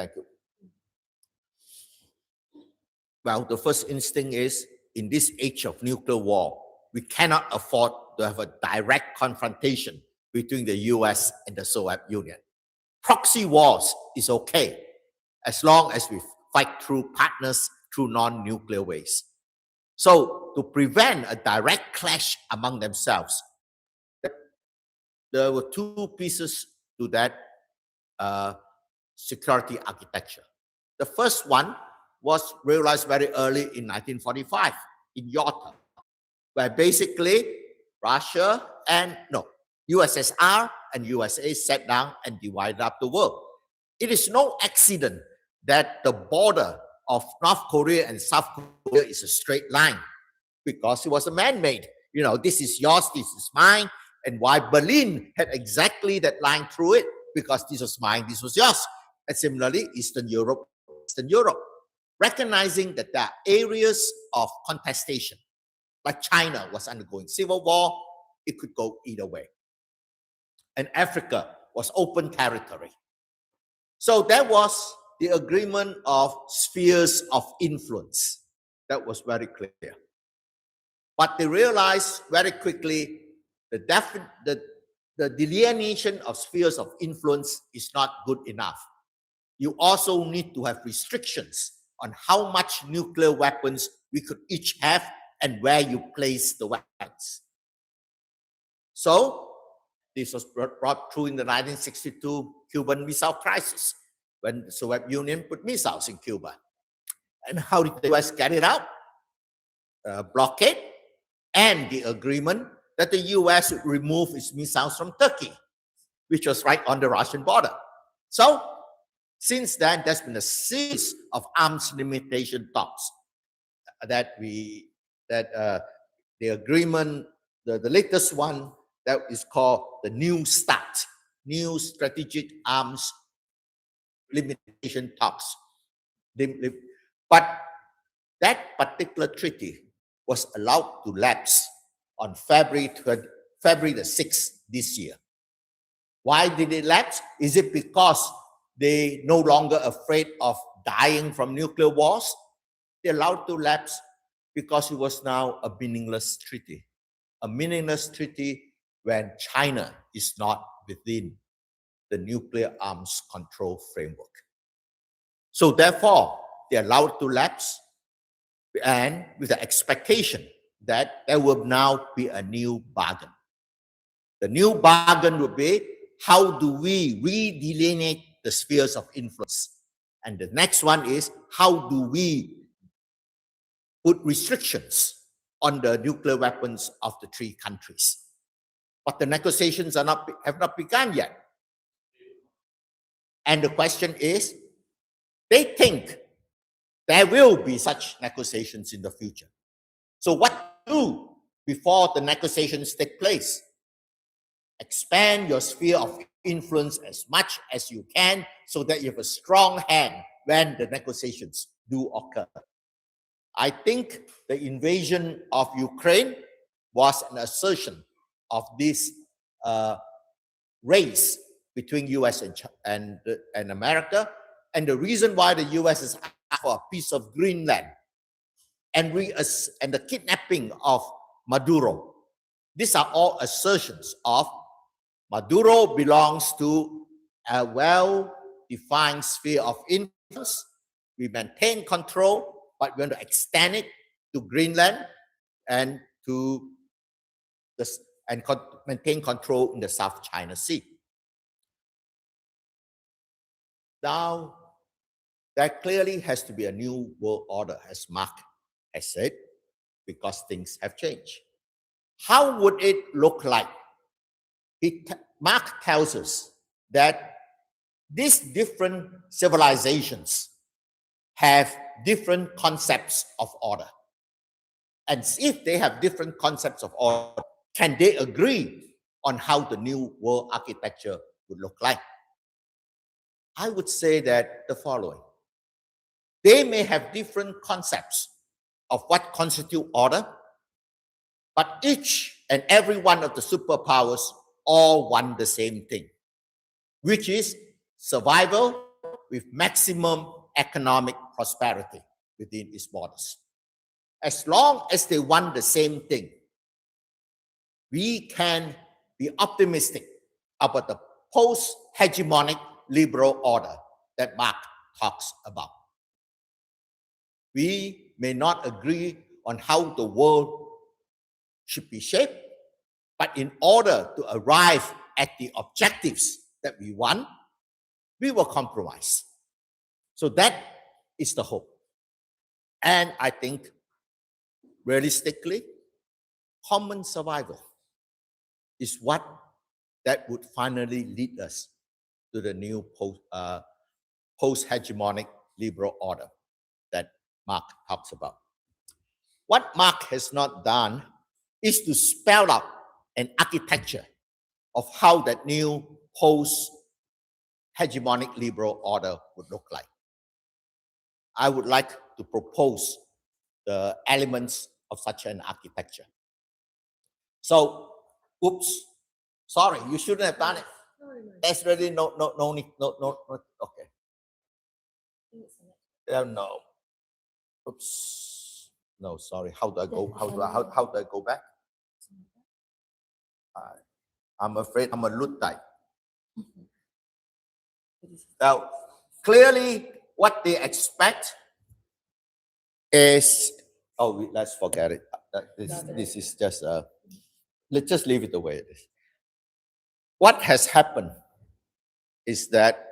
E: Well, the first instinct is, in this age of nuclear war, we cannot afford to have a direct confrontation between the US and the Soviet Union. Proxy wars is okay, as long as we fight through partners through non-nuclear ways. So, to prevent a direct clash among themselves, there were two pieces to that security architecture. The first one was realized very early in 1945 in Yalta, where basically USSR and USA sat down and divided up the world. It is no accident that the border of North Korea and South Korea is a straight line, because it was a man-made. You know, this is yours, this is mine. And why Berlin had exactly that line through it, because this was mine, this was yours. And similarly, Eastern Europe, Western Europe, recognizing that there are areas of contestation, like China was undergoing civil war, it could go either way. And Africa was open territory. So that was the agreement of spheres of influence. That was very clear. But they realized very quickly the delineation of spheres of influence is not good enough. You also need to have restrictions on how much nuclear weapons we could each have and where you place the weapons. So this was brought through in the 1962 Cuban Missile Crisis, when the Soviet Union put missiles in Cuba. And how did the US get it out? Blockade and the agreement that the US would remove its missiles from Turkey, which was right on the Russian border. So since then, there's been a series of arms limitation talks the agreement, the latest one, that is called the New START, New Strategic Arms Limitation Talks. But that particular treaty was allowed to lapse on February the 6th this year. Why did it lapse? Is it because they no longer afraid of dying from nuclear wars? They allowed to lapse because it was now a meaningless treaty. A meaningless treaty when China is not within the nuclear arms control framework. So therefore, they allowed to lapse, and with the expectation that there will now be a new bargain. The new bargain would be, how do we redelineate the spheres of influence? And the next one is, how do we put restrictions on the nuclear weapons of the three countries? But the negotiations have not begun yet. And the question is, they think there will be such negotiations in the future. So what to do before the negotiations take place? Expand your sphere of influence as much as you can so that you have a strong hand when the negotiations do occur. I think the invasion of Ukraine was an assertion of this race between US and America, and the reason why the US is asked for a piece of Greenland and the kidnapping of Maduro. These are all assertions of Maduro belongs to a well-defined sphere of influence. We maintain control, but we want to extend it to Greenland and to maintain control in the South China Sea. Now, there clearly has to be a new world order, as Marc has said, because things have changed. How would it look like? Marc tells us that these different civilizations have different concepts of order. And if they have different concepts of order, can they agree on how the new world architecture would look like? I would say that the following. They may have different concepts of what constitutes order, but each and every one of the superpowers all want the same thing, which is survival with maximum economic prosperity within its borders. As long as they want the same thing, we can be optimistic about the post-hegemonic liberal order that Marc talks about. We may not agree on how the world should be shaped, but in order to arrive at the objectives that we want, we will compromise. So that is the hope. And I think, realistically, common survival is what that would finally lead us to the new post-hegemonic liberal order that Marc talks about. What Marc has not done is to spell out an architecture of how that new post-hegemonic liberal order would look like. I would like to propose the elements of such an architecture. So, oops, sorry, you shouldn't have done it. There's really no need, okay. No. Oops. No, sorry. How do I go? How do I go back? I'm afraid I'm a Luddite. Now, clearly, what they expect is, let's forget it. This is just let's just leave it the way it is. What has happened is that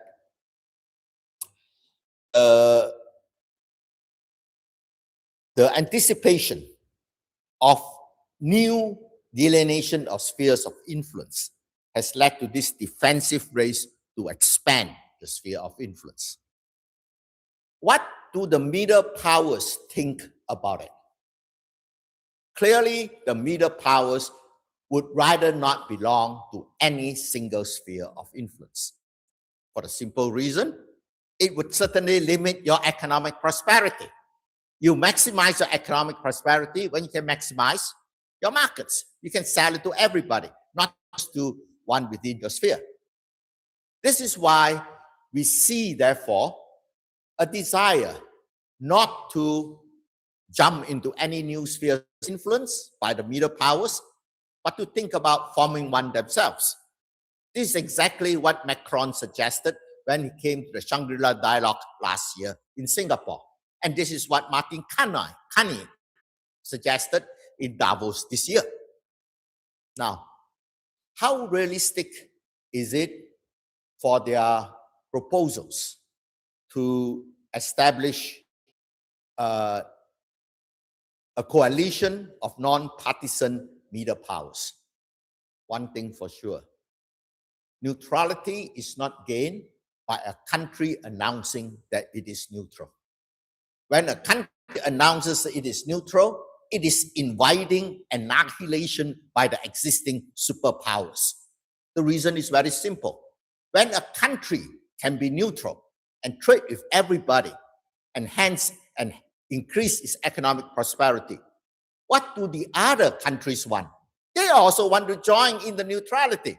E: the anticipation of new delineation of spheres of influence has led to this defensive race to expand the sphere of influence. What do the middle powers think about it? Clearly, the middle powers would rather not belong to any single sphere of influence. For the simple reason, it would certainly limit your economic prosperity. You maximize your economic prosperity when you can maximize your markets. You can sell it to everybody, not just to one within your sphere. This is why we see, therefore, a desire not to jump into any new sphere influence by the middle powers, but to think about forming one themselves. This is exactly what Macron suggested when he came to the Shangri-La Dialogue last year in Singapore. And this is what Martin Carney suggested in Davos this year. Now, how realistic is it for their proposals to establish a coalition of non-partisan middle powers? One thing for sure, neutrality is not gained by a country announcing that it is neutral. When a country announces that it is neutral, it is inviting annihilation by the existing superpowers. The reason is very simple. When a country can be neutral and trade with everybody, and hence increase its economic prosperity, what do the other countries want? They also want to join in the neutrality.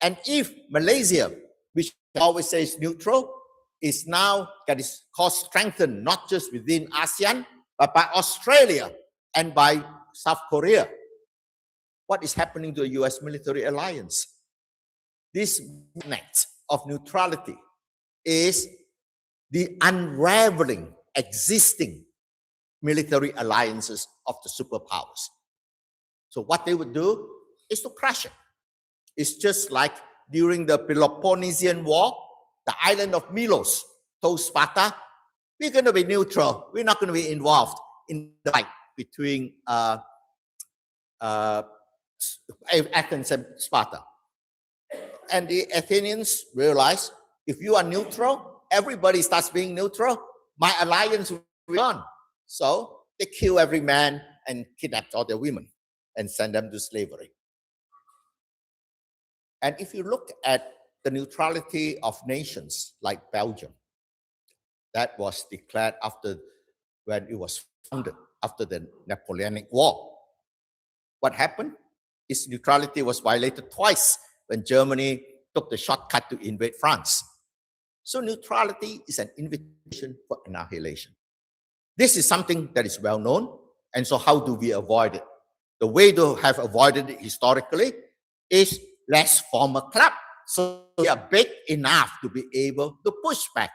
E: And if Malaysia, which always says neutral, is now that is cause strengthened not just within ASEAN, but by Australia and by South Korea, what is happening to the US military alliance? This net of neutrality is the unraveling existing military alliances of the superpowers. So what they would do is to crush it. It's just like during the Peloponnesian War, the island of Milos told Sparta, we're going to be neutral. We're not going to be involved in the fight between Athens and Sparta. And the Athenians realized, if you are neutral, everybody starts being neutral, my alliance will be gone. So they kill every man and kidnap all their women and send them to slavery. And if you look at the neutrality of nations like Belgium, that was declared after when it was founded after the Napoleonic War. What happened? Its neutrality was violated twice when Germany took the shortcut to invade France. So neutrality is an invitation for annihilation. This is something that is well known. And so how do we avoid it? The way to have avoided it historically is let's form a club so we are big enough to be able to push back.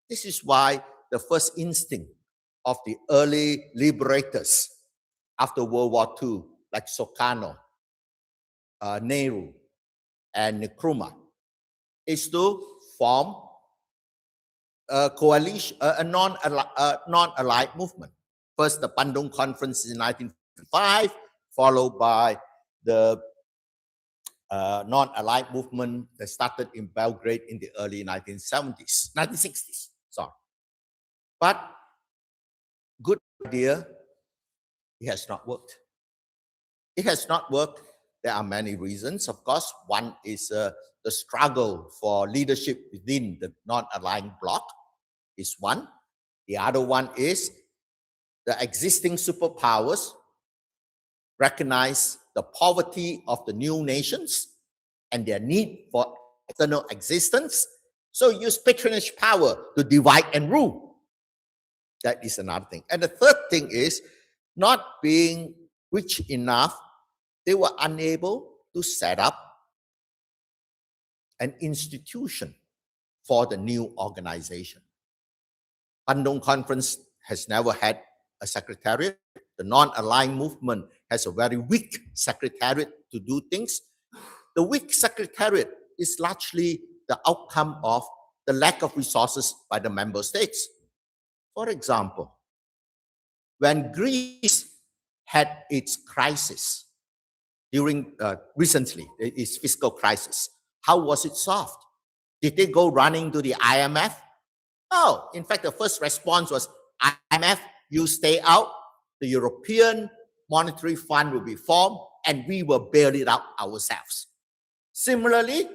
E: This is why the first instinct of the early liberators after World War II, like Sukarno, Nehru, and Nkrumah, is to form a coalition, a non-allied movement. First, the Bandung Conference in 1955, followed by the non-allied movement that started in Belgrade in the early 1960s. Sorry. But good idea, it has not worked. It has not worked. There are many reasons, of course. One is the struggle for leadership within the non-aligned bloc is one. The other one is the existing superpowers recognize the poverty of the new nations and their need for external existence. So use patronage power to divide and rule. That is another thing. And the third thing is not being rich enough, they were unable to set up an institution for the new organization. Bandung Conference has never had a secretariat. The non-aligned movement has a very weak secretariat to do things. The weak secretariat is largely the outcome of the lack of resources by the member states. For example, when Greece had its crisis during recently, its fiscal crisis, how was it solved? Did they go running to the IMF? No. In fact, the first response was, IMF, you stay out. The European Monetary Fund will be formed, and we will bail it out ourselves. Similarly,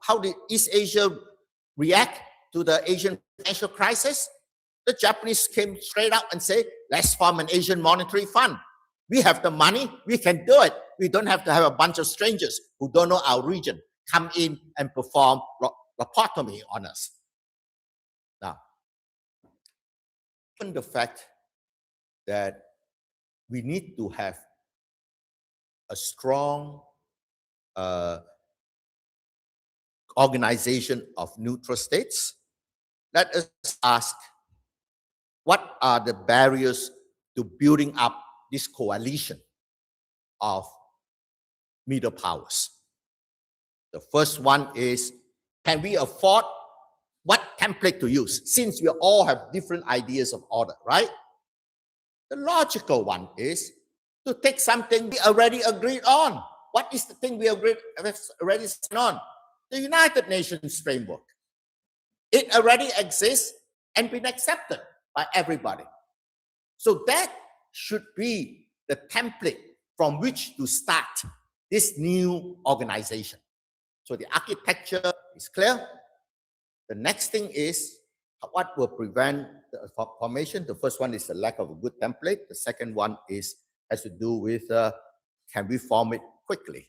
E: how did East Asia react to the Asian financial crisis? The Japanese came straight out and say, let's form an Asian monetary fund. We have the money, we can do it. We don't have to have a bunch of strangers who don't know our region come in and perform lobotomy on us. Now, given the fact that we need to have a strong organization of neutral states, let us ask, what are the barriers to building up this coalition of middle powers? The first one is, can we afford what template to use? Since we all have different ideas of order, right? The logical one is to take something we already agreed on. What is the thing we already signed on? The United Nations framework. It already exists and been accepted by everybody. So that should be the template from which to start this new organization. So the architecture is clear. The next thing is what will prevent the formation. The first one is the lack of a good template. The second one has to do with can we form it quickly?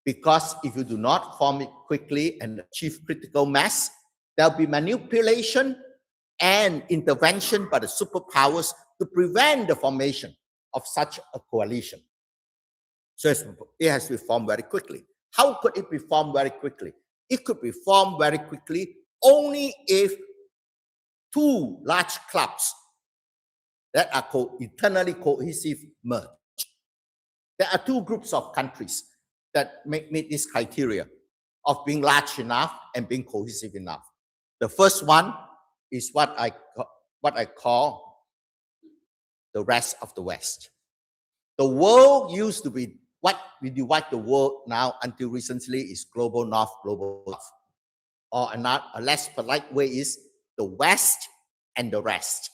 E: Because if you do not form it quickly and achieve critical mass, there'll be manipulation and intervention by the superpowers to prevent the formation of such a coalition. So it has to be formed very quickly. How could it be formed very quickly? It could be formed very quickly only if two large clubs that are eternally cohesive merge. There are two groups of countries that meet this criteria of being large enough and being cohesive enough. The first one is what I call the rest of the West. The world used to be what we divide the world now until recently is global north, global south. Or a less polite way is the West and the rest.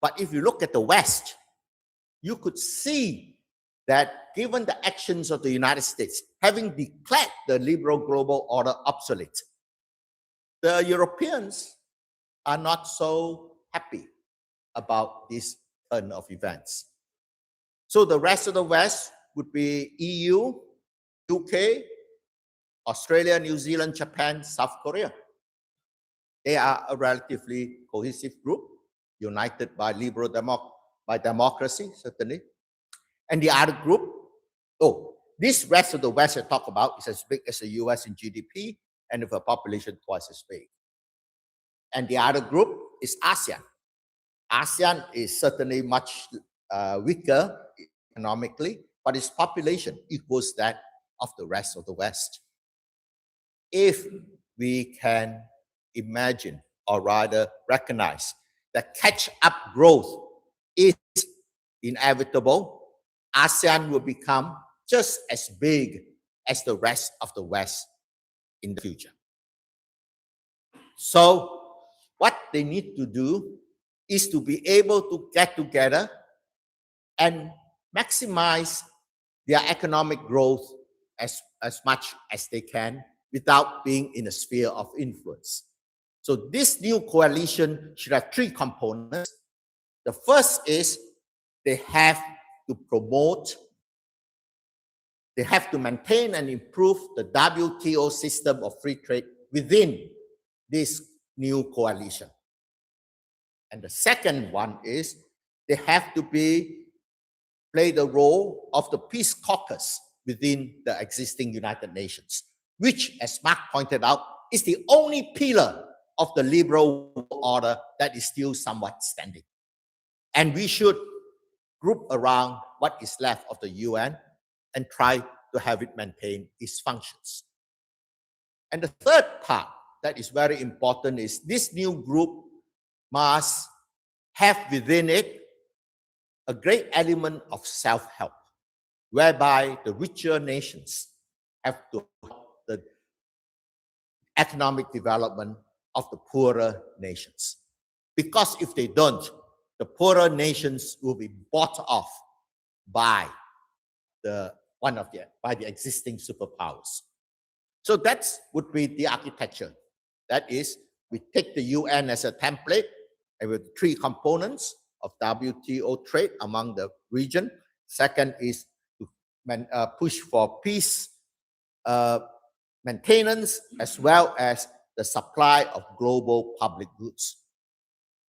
E: But if you look at the West, you could see that given the actions of the United States, having declared the liberal global order obsolete, the Europeans are not so happy about this turn of events. So the rest of the West would be EU, UK, Australia, New Zealand, Japan, South Korea. They are a relatively cohesive group, united by by democracy, certainly. And the other group, this rest of the West I talk about is as big as the US in GDP and with a population twice as big. And the other group is ASEAN. ASEAN is certainly much weaker economically, but its population equals that of the rest of the West. If we can imagine, or rather recognize, that catch-up growth is inevitable, ASEAN will become just as big as the rest of the West in the future. So what they need to do is to be able to get together and maximize their economic growth as much as they can without being in a sphere of influence. So this new coalition should have three components. The first is they have to maintain and improve the WTO system of free trade within this new coalition. And the second one is they have to play the role of the peace caucus within the existing United Nations, which, as Marc pointed out, is the only pillar of the liberal order that is still somewhat standing. And we should group around what is left of the UN and try to have it maintain its functions. And the third part that is very important is this new group must have within it a great element of self-help, whereby the richer nations have to help the economic development of the poorer nations. Because if they don't, the poorer nations will be bought off by the existing superpowers. So that would be the architecture. That is, we take the UN as a template, and with three components of WTO trade among the region. Second is to push for peace maintenance as well as the supply of global public goods.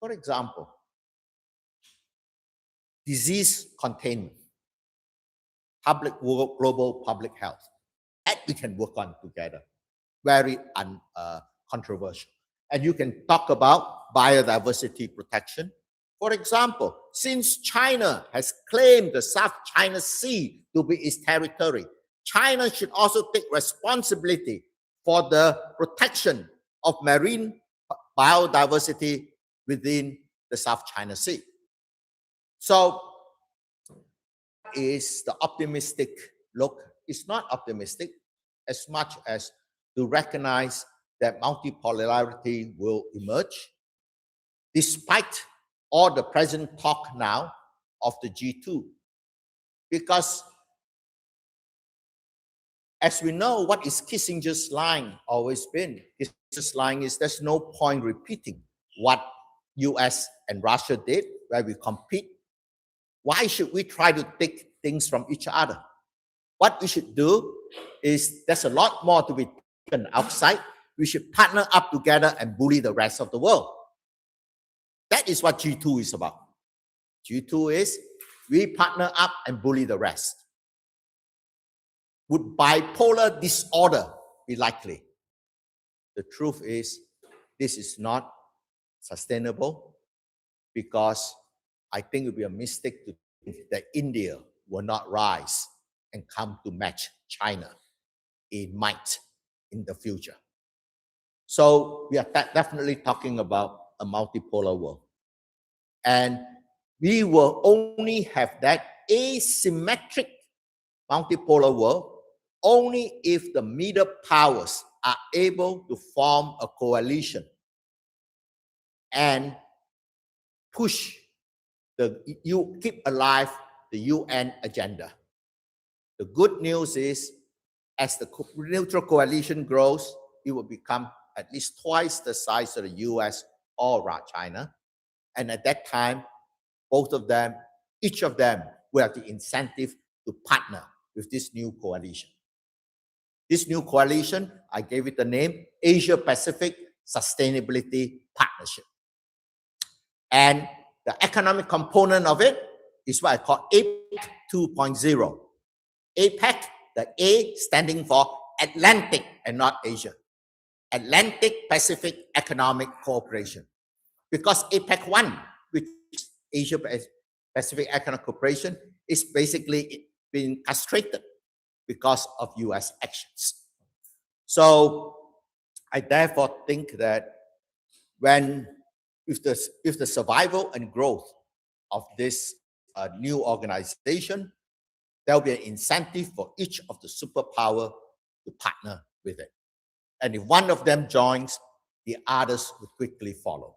E: For example, disease containment, global public health, that we can work on together. Very uncontroversial. And you can talk about biodiversity protection. For example, since China has claimed the South China Sea to be its territory, China should also take responsibility for the protection of marine biodiversity within the South China Sea. So, is the optimistic look? It's not optimistic as much as to recognize that multipolarity will emerge, despite all the present talk now of the G2. Because as we know, what is Kissinger's line always been? Kissinger's line is there's no point repeating what US and Russia did, where we compete. Why should we try to take things from each other? What we should do is there's a lot more to be taken outside. We should partner up together and bully the rest of the world. That is what G2 is about. G2 is we partner up and bully the rest. Would bipolar disorder be likely? The truth is, this is not sustainable, because I think it would be a mistake to think that India will not rise and come to match China in might in the future. So we are definitely talking about a multipolar world. And we will only have that asymmetric multipolar world only if the middle powers are able to form a coalition and push keep alive the UN agenda. The good news is, as the neutral coalition grows, it will become at least twice the size of the US or China. And at that time, each of them will have the incentive to partner with this new coalition. This new coalition, I gave it the name Asia-Pacific Sustainability Partnership. And the economic component of it is what I call APEC 2.0. APEC, the A standing for Atlantic and not Asia. Atlantic Pacific Economic Cooperation. Because APEC 1, which is Asia Pacific Economic Cooperation, is basically being castrated because of US actions. So I therefore think that with the survival and growth of this new organization, there will be an incentive for each of the superpower to partner with it. And if one of them joins, the others will quickly follow,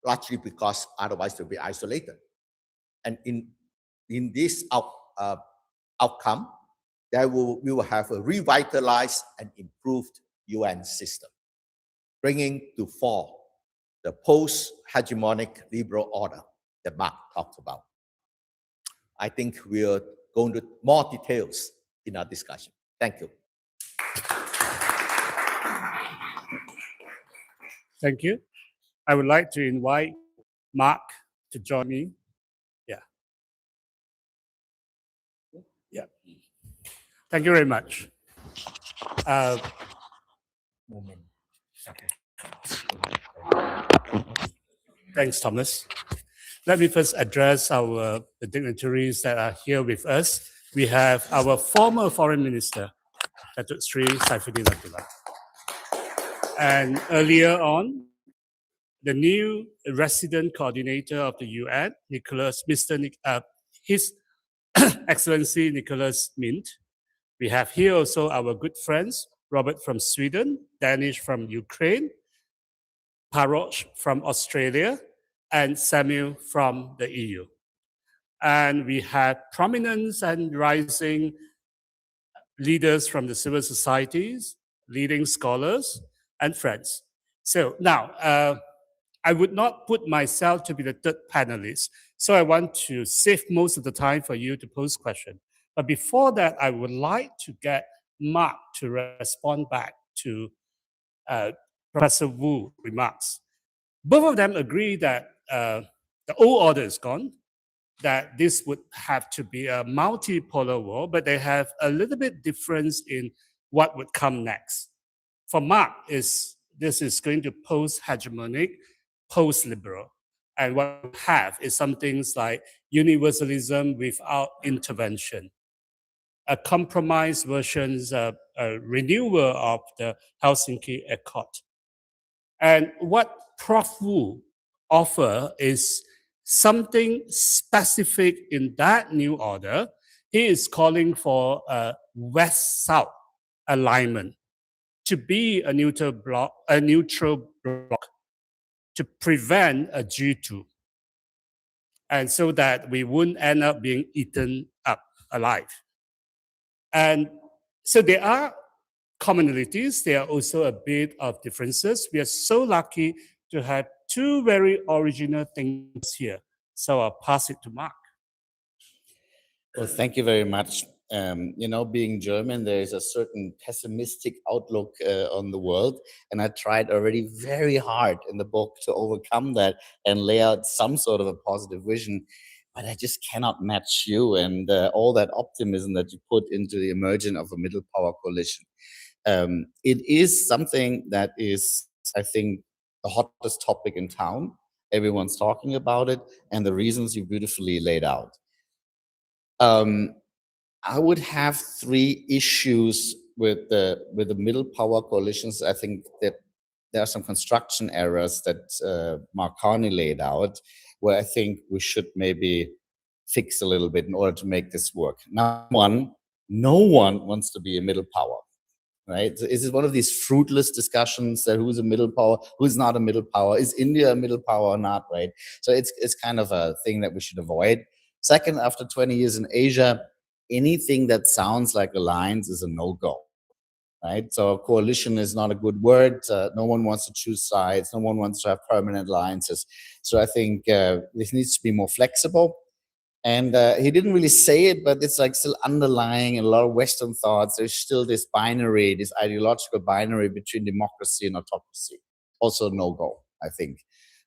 E: largely because otherwise they'll be isolated. And in this outcome, we will have a revitalized and improved UN system, bringing to fore the post-hegemonic liberal order that Marc talked about. I think we'll go into more details in our discussion. Thank you.
F: Thank you. I would like to invite Marc to join me. Yeah. Thank you very much. Thanks, Thomas. Let me first address the dignitaries that are here with us. We have our former Foreign Minister, Datuk Sri Saifuddin Abdullah. And earlier on, the new resident coordinator of the UN, His Excellency Nicholas Mint. We have here also our good friends, Robert from Sweden, Danish from Ukraine, Parosh from Australia, and Samuel from the EU. And we have prominent and rising leaders from the civil societies, leading scholars, and friends. So now, I would not put myself to be the third panelist. So I want to save most of the time for you to pose questions. But before that, I would like to get Marc to respond back to Professor Wu's remarks. Both of them agree that the old order is gone, that this would have to be a multipolar world, but they have a little bit difference in what would come next. For Marc, this is going to post-hegemonic, post-liberal. And what we have is some things like universalism without intervention, a compromise versions, a renewal of the Helsinki Accord. And what Prof Woo offer is something specific in that new order. He is calling for a West-South alignment to be a neutral bloc to prevent a G2, and so that we wouldn't end up being eaten up alive. And so there are commonalities, there are also a bit of differences. We are so lucky to have two very original things here. So I'll pass it to Marc.
A: Well, thank you very much. Being German, there is a certain pessimistic outlook on the world, and I tried already very hard in the book to overcome that and lay out some sort of a positive vision, but I just cannot match you and all that optimism that you put into the emergence of a middle power coalition. It is something that is, I think, the hottest topic in town. Everyone's talking about it, and the reasons you beautifully laid out. I would have three issues with the middle power coalitions. I think that there are some construction errors that Mark Carney laid out, where I think we should maybe fix a little bit in order to make this work. Number one, no one wants to be a middle power, right? So is it one of these fruitless discussions that who's a middle power, who's not a middle power? Is India a middle power or not, right? So it's kind of a thing that we should avoid. Second, after 20 years in Asia, anything that sounds like alliance is a no-go, right? So coalition is not a good word. No one wants to choose sides. No one wants to have permanent alliances. So I think this needs to be more flexible. And he didn't really say it, but it's like still underlying in a lot of Western thoughts. There's still this binary, this ideological binary between democracy and autocracy. Also no-go, I think.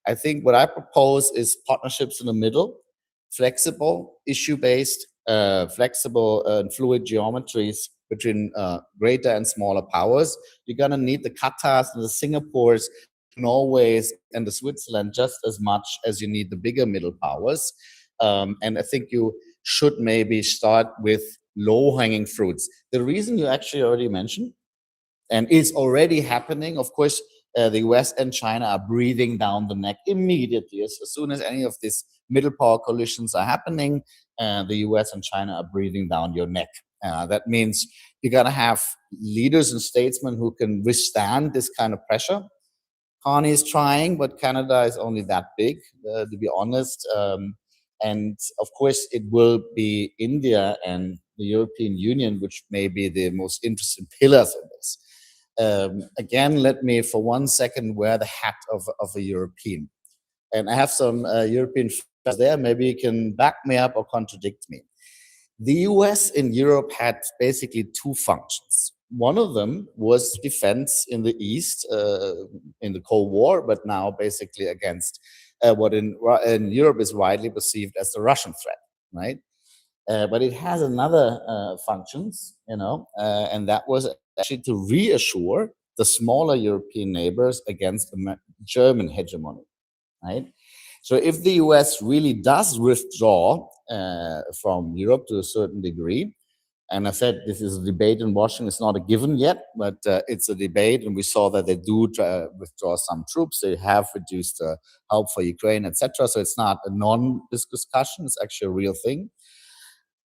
A: I think what I propose is partnerships in the middle, flexible, issue-based, flexible and fluid geometries between greater and smaller powers. You're gonna need the Qatars and the Singapores, Norways and the Switzerland just as much as you need the bigger middle powers. And I think you should maybe start with low-hanging fruits. The reason you actually already mentioned, and is already happening, of course, the US and China are breathing down the neck immediately. As soon as any of these middle power coalitions are happening, the US and China are breathing down your neck. That means you're gonna have leaders and statesmen who can withstand this kind of pressure. Carney is trying, but Canada is only that big, to be honest. And of course, it will be India and the European Union, which may be the most interesting pillars in this. Again, let me for 1 second wear the hat of a European. And I have some European friends there, maybe you can back me up or contradict me. The US and Europe had basically two functions. One of them was defense in the East, in the Cold War, but now basically against what in Europe is widely perceived as the Russian threat, right? But it has another functions, and that was actually to reassure the smaller European neighbors against the German hegemony, right? So if the US really does withdraw from Europe to a certain degree, and I said this is a debate in Washington, it's not a given yet, but it's a debate, and we saw that they do withdraw some troops, they have reduced help for Ukraine, etc. So it's not a non-discussion, it's actually a real thing.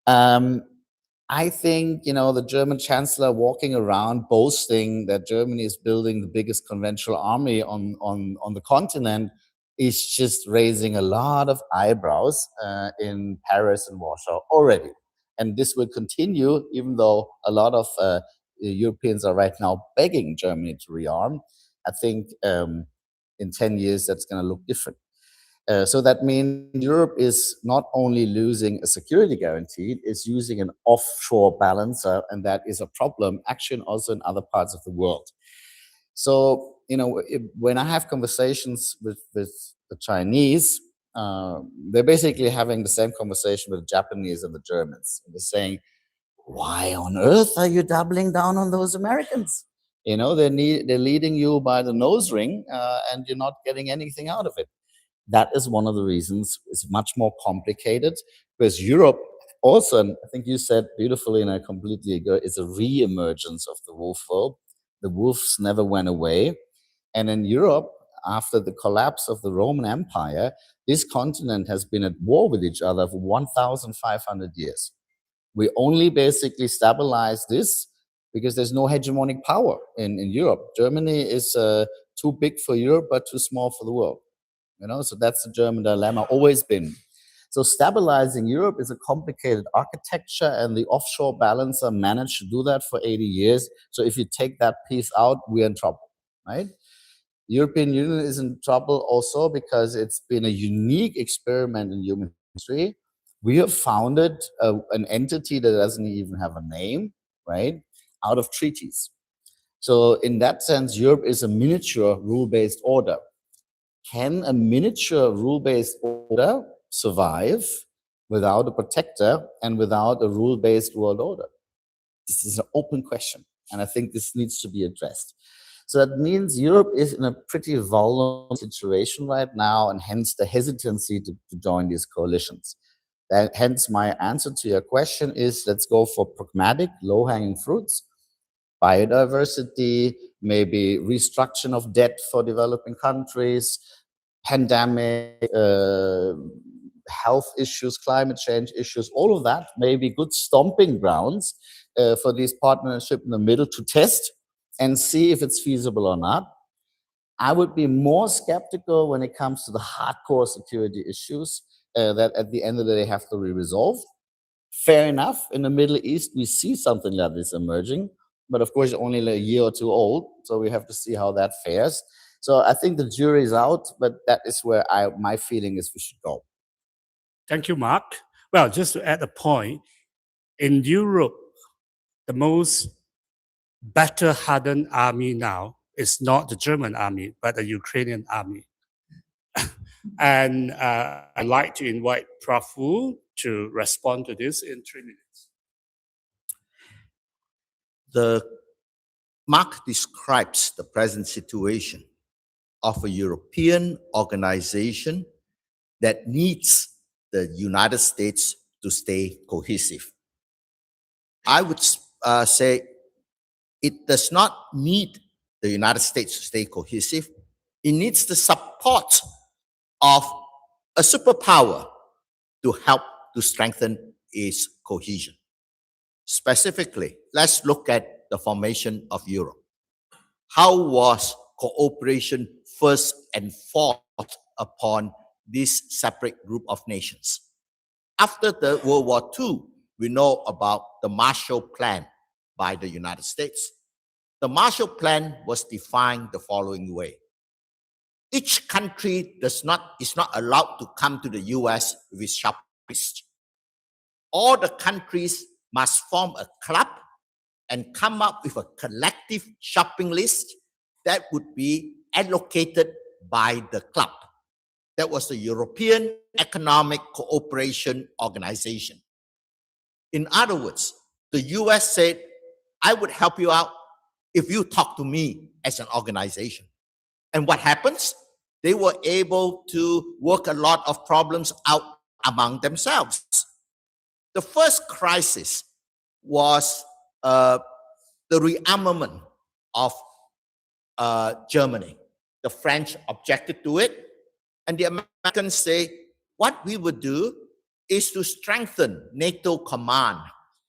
A: I think, the German chancellor walking around boasting that Germany is building the biggest conventional army on the continent is just raising a lot of eyebrows in Paris and Warsaw already. And this will continue, even though a lot of Europeans are right now begging Germany to rearm. I think in 10 years that's going to look different. So that means Europe is not only losing a security guarantee, it's using an offshore balancer, and that is a problem actually also in other parts of the world. So, when I have conversations with the Chinese, they're basically having the same conversation with the Japanese and the Germans. And they're saying, why on earth are you doubling down on those Americans? They're leading you by the nose ring, and you're not getting anything out of it. That is one of the reasons. It's much more complicated, because Europe also, and I think you said beautifully, and I completely agree, it's a re-emergence of the wolf world. The wolves never went away. And in Europe, after the collapse of the Roman Empire, this continent has been at war with each other for 1,500 years. We only basically stabilize this because there's no hegemonic power in Europe. Germany is too big for Europe, but too small for the world. So that's the German dilemma, always been. So stabilizing Europe is a complicated architecture, and the offshore balancer managed to do that for 80 years. So if you take that piece out, we're in trouble, right? European Union is in trouble also because it's been a unique experiment in human history. We have founded an entity that doesn't even have a name, right, out of treaties. So in that sense, Europe is a miniature rule-based order. Can a miniature rule-based order survive without a protector and without a rule-based world order? This is an open question, and I think this needs to be addressed. So that means Europe is in a pretty vulnerable situation right now, and hence the hesitancy to join these coalitions. Hence my answer to your question is, let's go for pragmatic, low-hanging fruits, biodiversity, maybe restructuring of debt for developing countries, pandemic, health issues, climate change issues, all of that may be good stomping grounds for these partnerships in the middle to test and see if it's feasible or not. I would be more skeptical when it comes to the hardcore security issues that at the end of the day have to be resolved. Fair enough, in the Middle East, we see something like this emerging, but of course, only a year or two old, so we have to see how that fares. So I think the jury's out, but that is where my feeling is we should go.
F: Thank you, Mark. Well, just to add a point, in Europe, the most better hardened army now is not the German army, but the Ukrainian army. And I'd like to invite Prof Woo to respond to this in 3 minutes.
E: Mark describes the present situation of a European organization that needs the United States to stay cohesive. I would say it does not need the United States to stay cohesive. It needs the support of a superpower to help to strengthen its cohesion. Specifically, let's look at the formation of Europe. How was cooperation first and forth upon this separate group of nations? After the World War II, we know about the Marshall Plan by the United States. The Marshall Plan was defined the following way. Each country is not allowed to come to the US with shopping list. All the countries must form a club and come up with a collective shopping list that would be allocated by the club. That was the European Economic Cooperation Organization. In other words, the US said, I would help you out if you talk to me as an organization. And what happens? They were able to work a lot of problems out among themselves. The first crisis was the rearmament of Germany. The French objected to it, and the Americans say, what we would do is to strengthen NATO command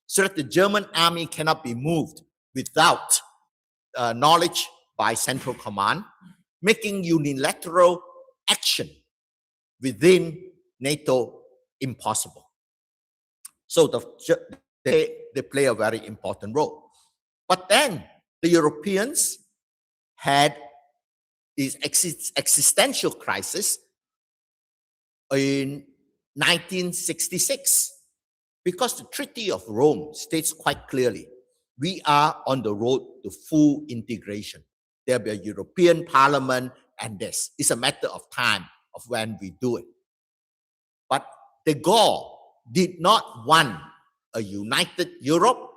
E: so that the German army cannot be moved without knowledge by Central Command, making unilateral action within NATO impossible. So they play a very important role. But then the Europeans had its existential crisis in 1966, because the Treaty of Rome states quite clearly, we are on the road to full integration. There'll be a European Parliament, and this is a matter of time of when we do it. But de Gaulle did not want a united Europe.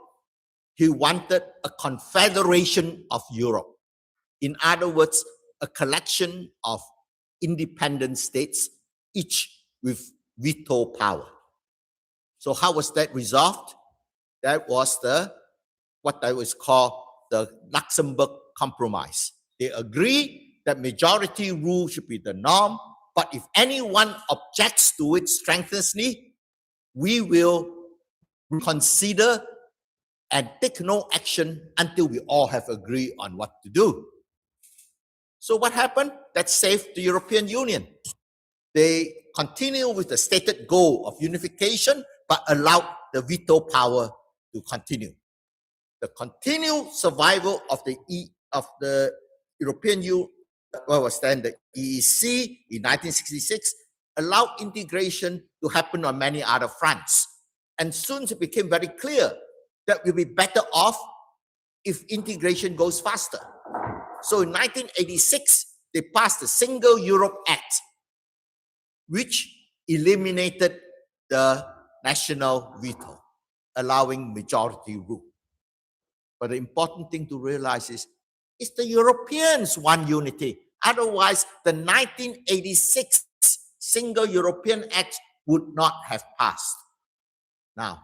E: He wanted a confederation of Europe. In other words, a collection of independent states, each with veto power. So how was that resolved? That was what I was called the Luxembourg Compromise. They agree that majority rule should be the norm, but if anyone objects to it strenuously, we will consider and take no action until we all have agreed on what to do. So what happened? That saved the European Union. They continue with the stated goal of unification, but allowed the veto power to continue. The continued survival of the European Union, what was then the EEC in 1966, allowed integration to happen on many other fronts. And soon it became very clear that we'll be better off if integration goes faster. So in 1986, they passed the Single Europe Act, which eliminated the national veto, allowing majority rule. But the important thing to realize is, it's the Europeans want unity. Otherwise, the 1986 Single European Act would not have passed. Now,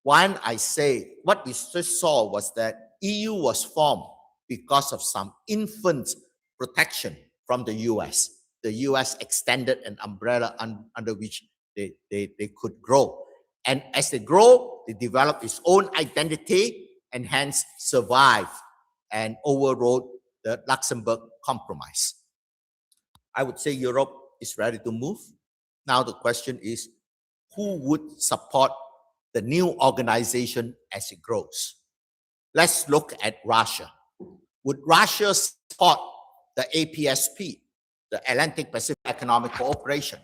E: when I say what we just saw was that EU was formed because of some infant protection from the US. The US extended an umbrella under which they could grow. And as they grow, they develop its own identity and hence survive and overrode the Luxembourg Compromise. I would say Europe is ready to move. Now the question is, who would support the new organization as it grows? Let's look at Russia. Would Russia support the APSP, the Atlantic Pacific Economic Cooperation?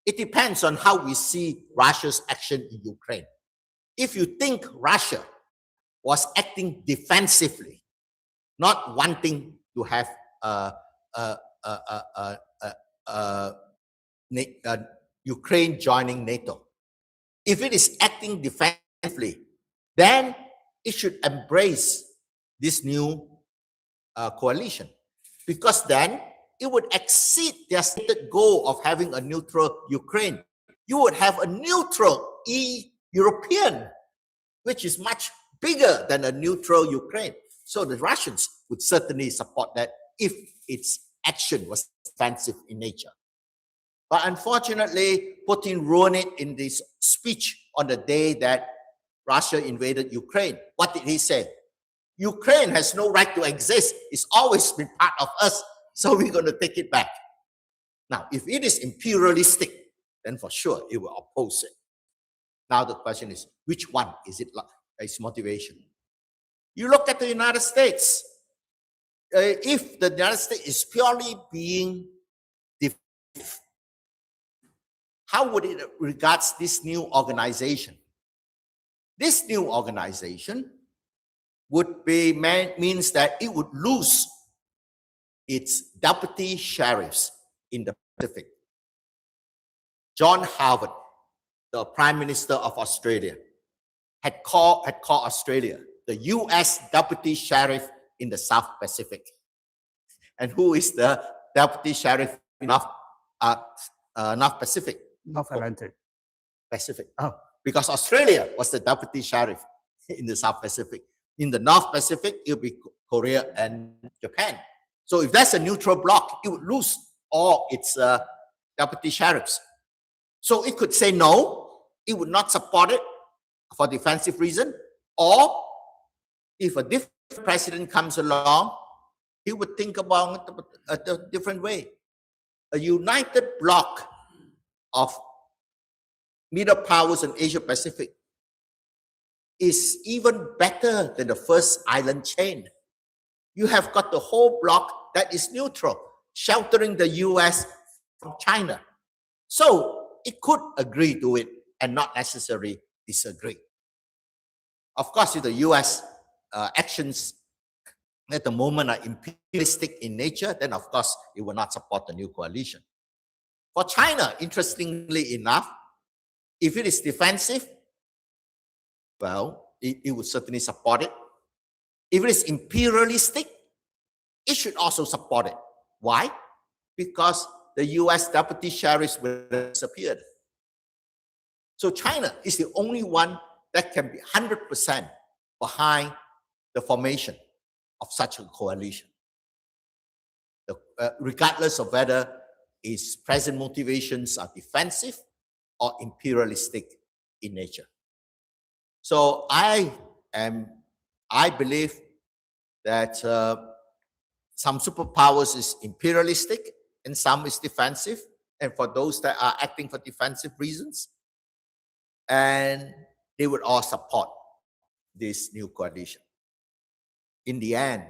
E: It depends on how we see Russia's action in Ukraine. If you think Russia was acting defensively, not wanting to have Ukraine joining NATO, if it is acting defensively, then it should embrace this new coalition, because then it would exceed their stated goal of having a neutral Ukraine. You would have a neutral European, which is much bigger than a neutral Ukraine. So the Russians would certainly support that if its action was defensive in nature. But unfortunately, Putin ruined it in this speech on the day that Russia invaded Ukraine. What did he say? Ukraine has no right to exist. It's always been part of us, so we're going to take it back. Now, if it is imperialistic, then for sure it will oppose it. Now the question is, which one is its motivation? You look at the United States. If the United States is purely being defensive, how would it regards this new organization? This new organization would means that it would lose its deputy sheriffs in the Pacific. John Howard, the Prime Minister of Australia, had called Australia the U.S. deputy sheriff in the South Pacific. And who is the deputy sheriff in North Pacific?
F: North Atlantic.
E: Pacific. Oh, because Australia was the deputy sheriff in the South Pacific. In the North Pacific, it would be Korea and Japan. So if that's a neutral bloc, it would lose all its deputy sheriffs. So it could say no, it would not support it for defensive reason, or if a different president comes along, he would think about it a different way. A united bloc of middle powers in Asia Pacific is even better than the first island chain. you have got the whole bloc that is neutral, sheltering the US from China. So it could agree to it and not necessarily disagree. Of course, if the US actions at the moment are imperialistic in nature, then of course it will not support the new coalition. For China, interestingly enough, if it is defensive, well, it would certainly support it. If it is imperialistic, it should also support it. Why? Because the US deputy sheriffs will have disappeared. So China is the only one that can be 100% behind the formation of such a coalition, regardless of whether its present motivations are defensive or imperialistic in nature. So I believe that some superpowers is imperialistic and some is defensive, and for those that are acting for defensive reasons, and they would all support this new coalition. In the end,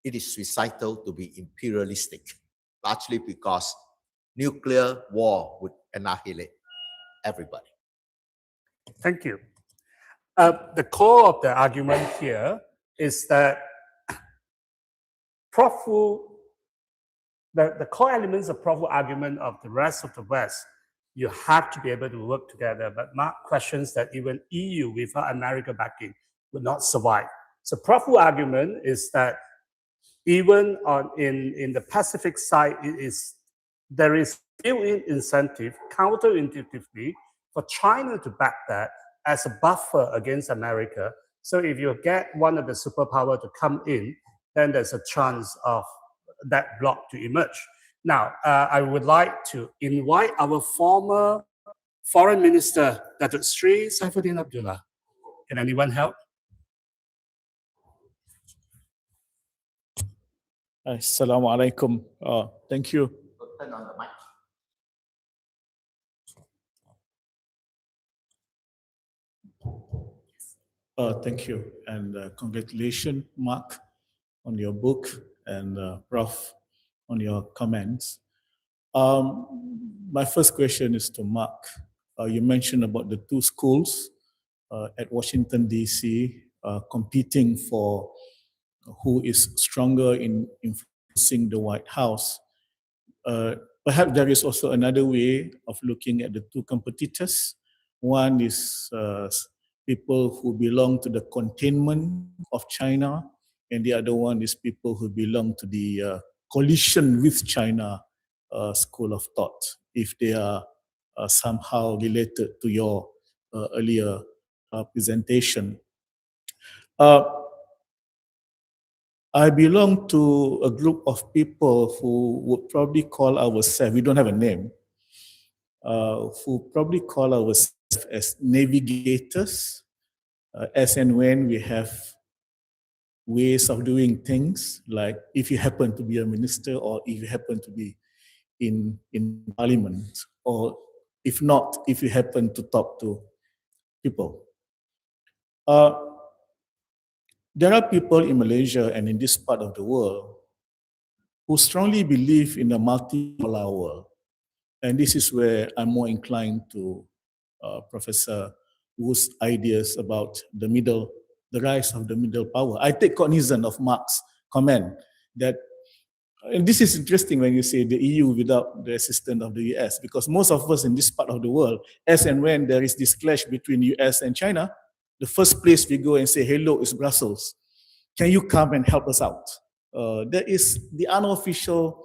E: it is suicidal to be imperialistic, largely because nuclear war would annihilate everybody.
F: Thank you. The core of the argument here is that Prof Woo, the core elements of Prof Woo's argument of the rest of the West, you have to be able to work together, but Mark questions that even EU without America backing would not survive. So Prof Woo's argument is that even in the Pacific side, there is built-in incentive, counterintuitively, for China to back that as a buffer against America. So if you get one of the superpower to come in, then there's a chance of that bloc to emerge. Now, I would like to invite our former Foreign Minister, Datuk Sri Saifuddin Abdullah. Can anyone help?
G: Assalamu alaikum. Thank you.
E: Turn on the mic.
G: Thank you. And congratulations, Mark, on your book, and Prof, on your comments. My first question is to Mark. You mentioned about the two schools at Washington, D.C., competing for who is stronger in influencing the White House. Perhaps there is also another way of looking at the two competitors. One is people who belong to the containment of China, and the other one is people who belong to the coalition with China school of thought, if they are somehow related to your earlier presentation. I belong to a group of people who would probably call ourselves, we don't have a name, who probably call ourselves as navigators, as and when we have ways of doing things, like if you happen to be a minister or if you happen to be in parliament, or if not, if you happen to talk to people. There are people in Malaysia and in this part of the world who strongly believe in a multipolar world. And this is where I'm more inclined to Professor Woo's ideas about the rise of the middle power. I take cognizance of Mark's comment that, and this is interesting when you say the EU without the assistance of the US, because most of us in this part of the world, as and when there is this clash between US and China, the first place we go and say, hello, is Brussels. Can you come and help us out? That is the unofficial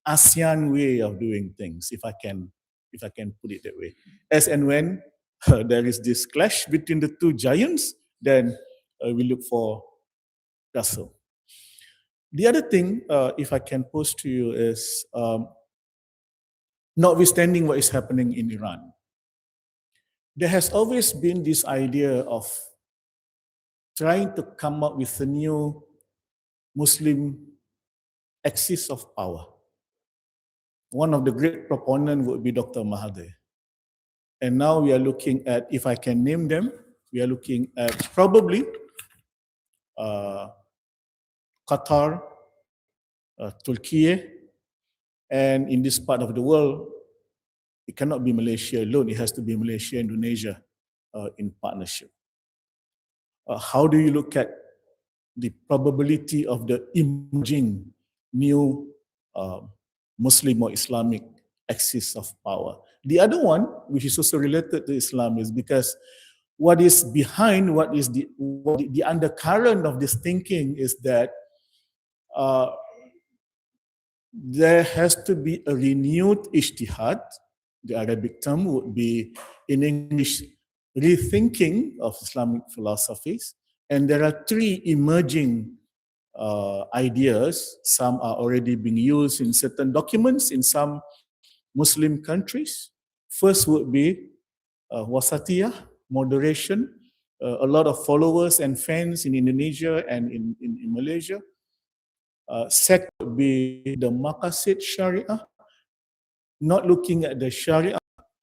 G: ASEAN way of doing things, if I can put it that way. As and when there is this clash between the two giants, then we look for Brussels. The other thing, if I can pose to you, is notwithstanding what is happening in Iran, there has always been this idea of trying to come up with a new Muslim axis of power. One of the great proponents would be Dr. Mahathir. And now we are looking at, if I can name them, we are looking at probably Qatar, Turkey, and in this part of the world, it cannot be Malaysia alone. It has to be Malaysia, Indonesia in partnership. How do you look at the probability of the emerging new Muslim or Islamic axis of power? The other one, which is also related to Islam, is because what is behind, what the undercurrent of this thinking is that there has to be a renewed ijtihad. The Arabic term would be, in English, rethinking of Islamic philosophies. And there are three emerging ideas. Some are already being used in certain documents in some Muslim countries. First would be wasatiyah, moderation. A lot of followers and fans in Indonesia and in Malaysia. Second would be the maqasid sharia, not looking at the sharia,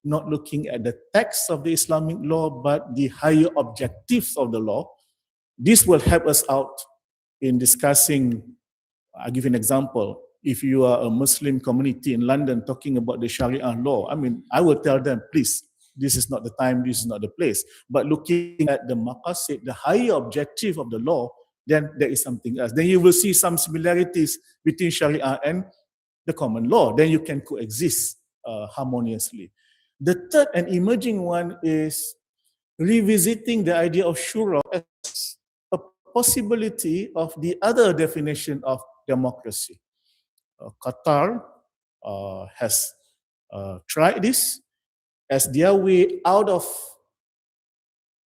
G: not looking at the text of the Islamic law, but the higher objectives of the law. This will help us out in discussing. I'll give you an example. If you are a Muslim community in London talking about the Sharia law, I will tell them, please, this is not the time, this is not the place. But looking at the maqasid, the higher objective of the law, then there is something else. Then you will see some similarities between Sharia and the common law. Then you can coexist harmoniously. The third and emerging one is revisiting the idea of shura as a possibility of the other definition of democracy. Qatar has tried this as their way out of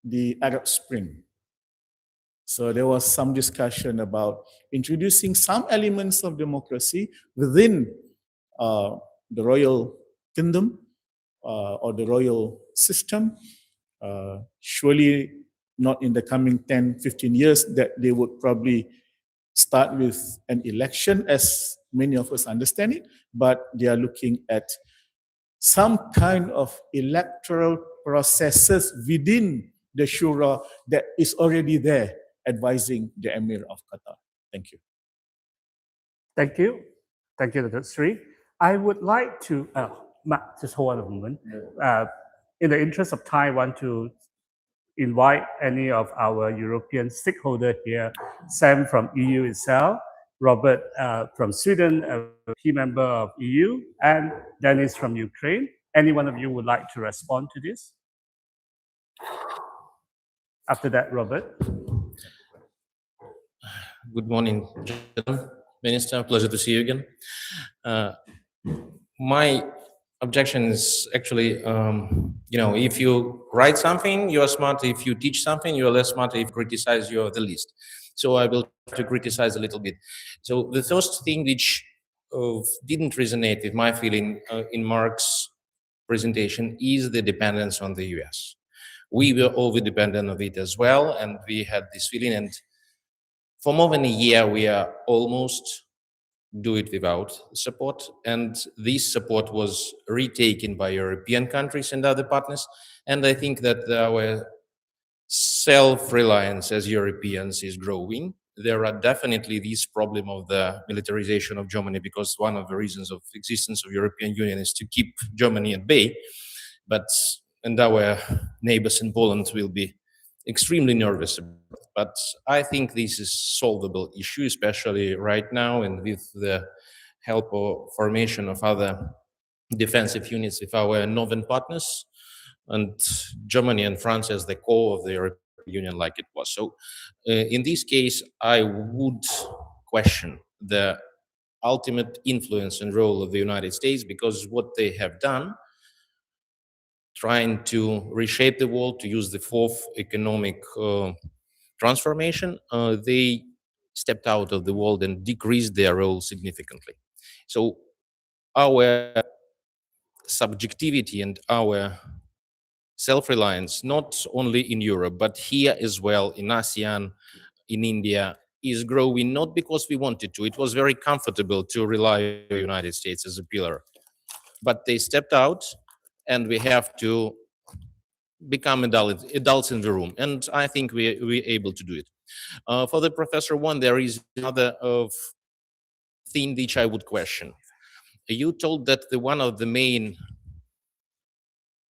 G: the Arab Spring. So there was some discussion about introducing some elements of democracy within the royal kingdom or the royal system. Surely not in the coming 10, 15 years that they would probably start with an election as many of us understand it, but they are looking at some kind of electoral processes within the shura that is already there advising the Emir of Qatar. Thank you.
F: Thank you. Thank you, Dr. Sri. I would like to, just hold on a moment. In the interest of time, I want to invite any of our European stakeholders here, Sam from EU itself, Robert from Sweden, a key member of EU, and Dennis from Ukraine. Any one of you would like to respond to this? After that, Robert.
H: Good morning, Minister. Pleasure to see you again. My objection is actually, if you write something, you are smart. If you teach something, you are less smart. If you criticize, you are the least. So I will try to criticize a little bit. So the first thing which didn't resonate with my feeling in Marc's presentation is the dependence on the US. We were over dependent on it as well, and we had this feeling, and for more than a year, we are almost do it without support, and this support was retaken by European countries and other partners, and I think that our self-reliance as Europeans is growing. There are definitely this problem of the militarization of Germany, because one of the reasons of existence of European Union is to keep Germany at bay, and our neighbors in Poland will be extremely nervous about it. But I think this is solvable issue, especially right now, and with the help or formation of other defensive units with our northern partners, and Germany and France as the core of the European Union like it was. So in this case, I would question the ultimate influence and role of the United States, because what they have done, trying to reshape the world, to use the fourth economic transformation, they stepped out of the world and decreased their role significantly. So our subjectivity and our self-reliance, not only in Europe, but here as well, in ASEAN, in India, is growing, not because we wanted to. It was very comfortable to rely on the United States as a pillar. But they stepped out, and we have to become adults in the room. And I think we're able to do it. For the Professor one, there is another of thing which I would question. You told that one of the main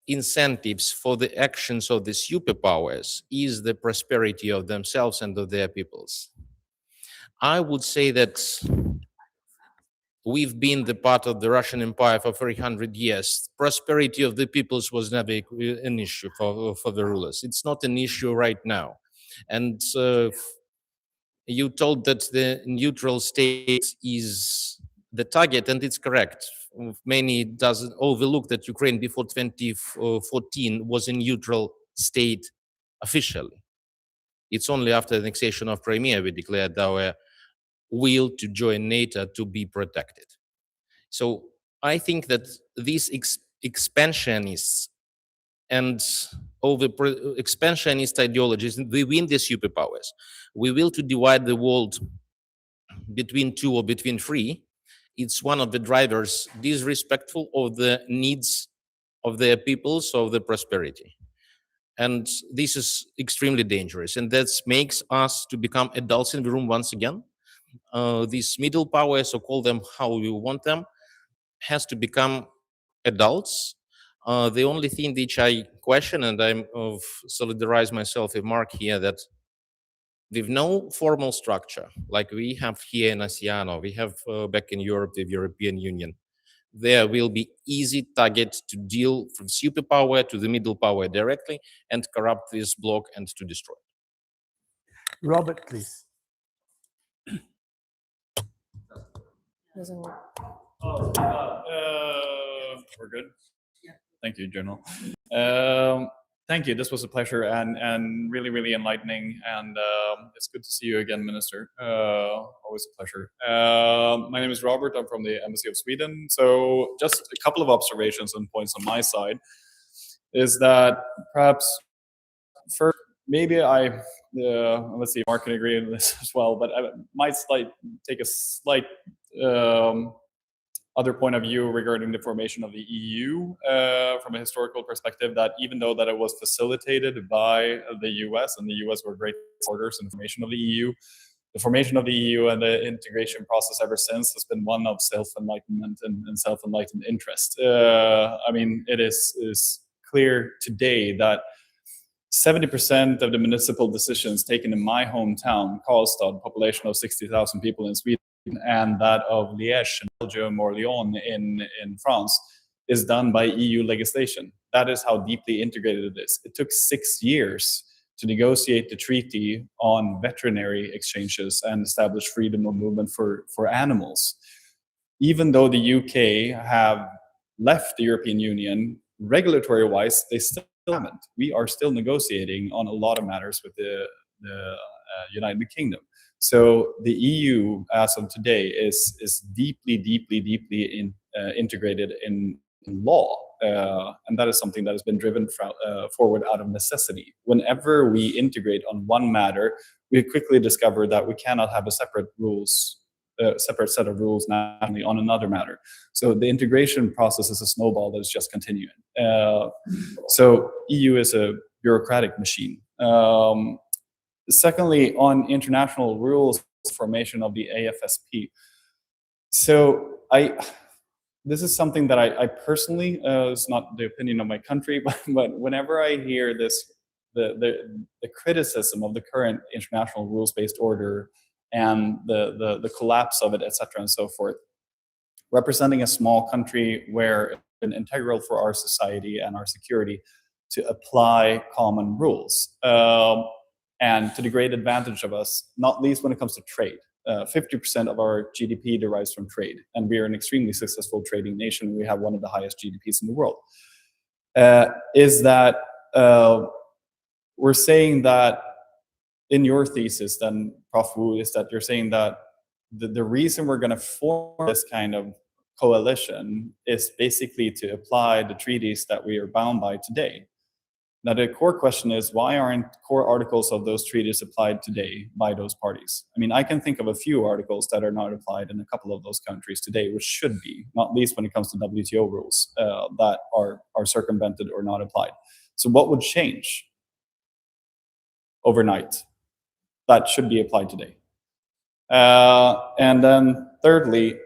H: incentives for the actions of the superpowers is the prosperity of themselves and of their peoples. I would say that we've been the part of the Russian Empire for 300 years. Prosperity of the peoples was never an issue for the rulers. It's not an issue right now. And you told that the neutral state is the target, and it's correct. Many doesn't overlook that Ukraine before 2014 was a neutral state officially. It's only after the annexation of Crimea we declared our will to join NATO to be protected. So I think that these expansionists and expansionist ideologies, they win the superpowers. We will to divide the world between two or between three. It's one of the drivers disrespectful of the needs of their peoples, of the prosperity. And this is extremely dangerous. And that makes us to become adults in the room once again. These middle powers, or call them how we want them, has to become adults. The only thing which I question, and I'm solidarize myself with Mark here, that with no formal structure, like we have here in ASEAN, or we have back in Europe, the European Union, there will be easy target to deal from superpower to the middle power directly and corrupt this bloc and to destroy.
F: Robert, please.
C: Doesn't work.
I: We're good. Thank you, General. Thank you. This was a pleasure and really enlightening. And it's good to see you again, Minister. Always a pleasure. My name is Robert. I'm from the Embassy of Sweden. So just a couple of observations and points on my side is that perhaps first, maybe let's see, Mark can agree on this as well, but I might take a slight other point of view regarding the formation of the EU from a historical perspective, that even though that it was facilitated by the US, and the US were great supporters in the formation of the EU, the formation of the EU and the integration process ever since has been one of self-enlightenment and self-enlightened interest. I mean, it is clear today that 70% of the municipal decisions taken in my hometown, Karlstad, population of 60,000 people in Sweden, and that of Liège in Belgium or Lyon in France, is done by EU legislation. That is how deeply integrated it is. It took 6 years to negotiate the treaty on veterinary exchanges and establish freedom of movement for animals. Even though the UK have left the European Union, regulatory-wise, they still haven't. We are still negotiating on a lot of matters with the United Kingdom. So the EU, as of today, is deeply integrated in law, and that is something that has been driven forward out of necessity. Whenever we integrate on one matter, we quickly discover that we cannot have a separate set of rules nationally on another matter. So the integration process is a snowball that is just continuing. So EU is a bureaucratic machine. Secondly, on international rules formation of the AFSP. So this is something that I personally, it's not the opinion of my country, but whenever I hear this, the criticism of the current international rules-based order and the collapse of it, etc., and so forth, representing a small country where it's been integral for our society and our security to apply common rules. And to the great advantage of us, not least when it comes to trade. 50% of our GDP derives from trade, and we are an extremely successful trading nation. We have one of the highest GDPs in the world. Is that we're saying that in your thesis, then, Prof Woo, is that you're saying that the reason we're going to form this kind of coalition is basically to apply the treaties that we are bound by today. Now, the core question is, why aren't core articles of those treaties applied today by those parties? I mean, I can think of a few articles that are not applied in a couple of those countries today, which should be, not least when it comes to WTO rules that are circumvented or not applied. So what would change overnight that should be applied today? And then thirdly,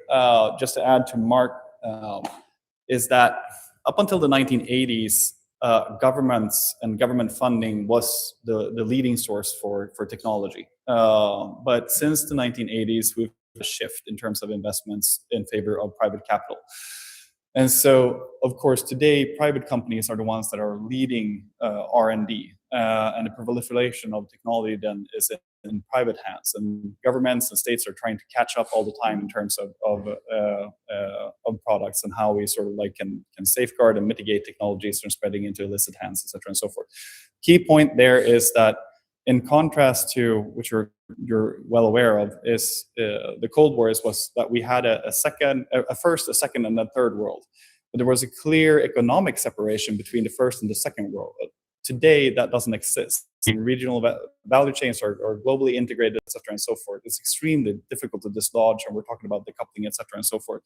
I: just to add to Mark, is that up until the 1980s, governments and government funding was the leading source for technology. But since the 1980s, we've had a shift in terms of investments in favor of private capital. And so, of course, today, private companies are the ones that are leading R&D, and the proliferation of technology then is in private hands, and governments and states are trying to catch up all the time in terms of products and how we sort of like can safeguard and mitigate technologies from spreading into illicit hands, etc., and so forth. Key point there is that, in contrast to which you're well aware of, is the Cold War was that we had a first, a second, and a third world, but there was a clear economic separation between the first and the second world. Today, that doesn't exist. Regional value chains are globally integrated, etc., and so forth. It's extremely difficult to dislodge, and we're talking about decoupling, etc., and so forth.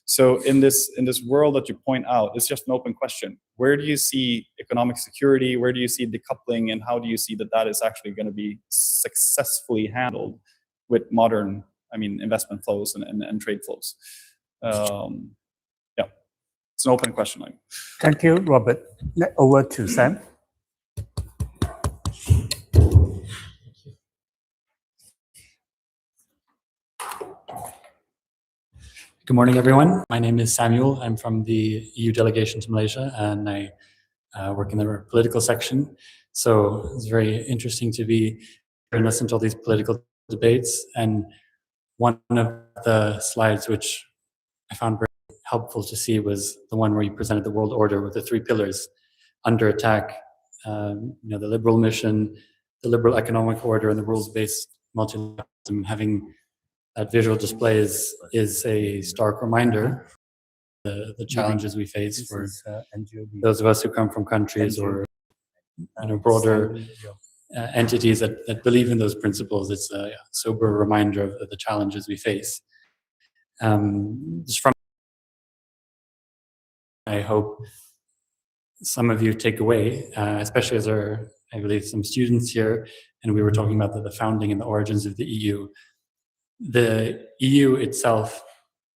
I: So in this world that you point out, it's just an open question. Where do you see economic security? Where do you see decoupling? And how do you see that is actually going to be successfully handled with modern, investment flows and trade flows? Yeah, it's an open question.
F: Thank you, Robert. Over to Sam.
J: Good morning, everyone. My name is Samuel. I'm from the EU delegation to Malaysia, and I work in the political section. So it's very interesting to be here and listen to all these political debates. And one of the slides which I found very helpful to see was the one where you presented the world order with the three pillars under attack. The liberal mission, the liberal economic order, and the rules-based multilateralism. Having that visual display is a stark reminder of the challenges we face for those of us who come from countries or broader entities that believe in those principles. It's a sober reminder of the challenges we face. Just from, I hope some of you take away, especially as I believe some students here, and we were talking about the founding and the origins of the EU. The EU itself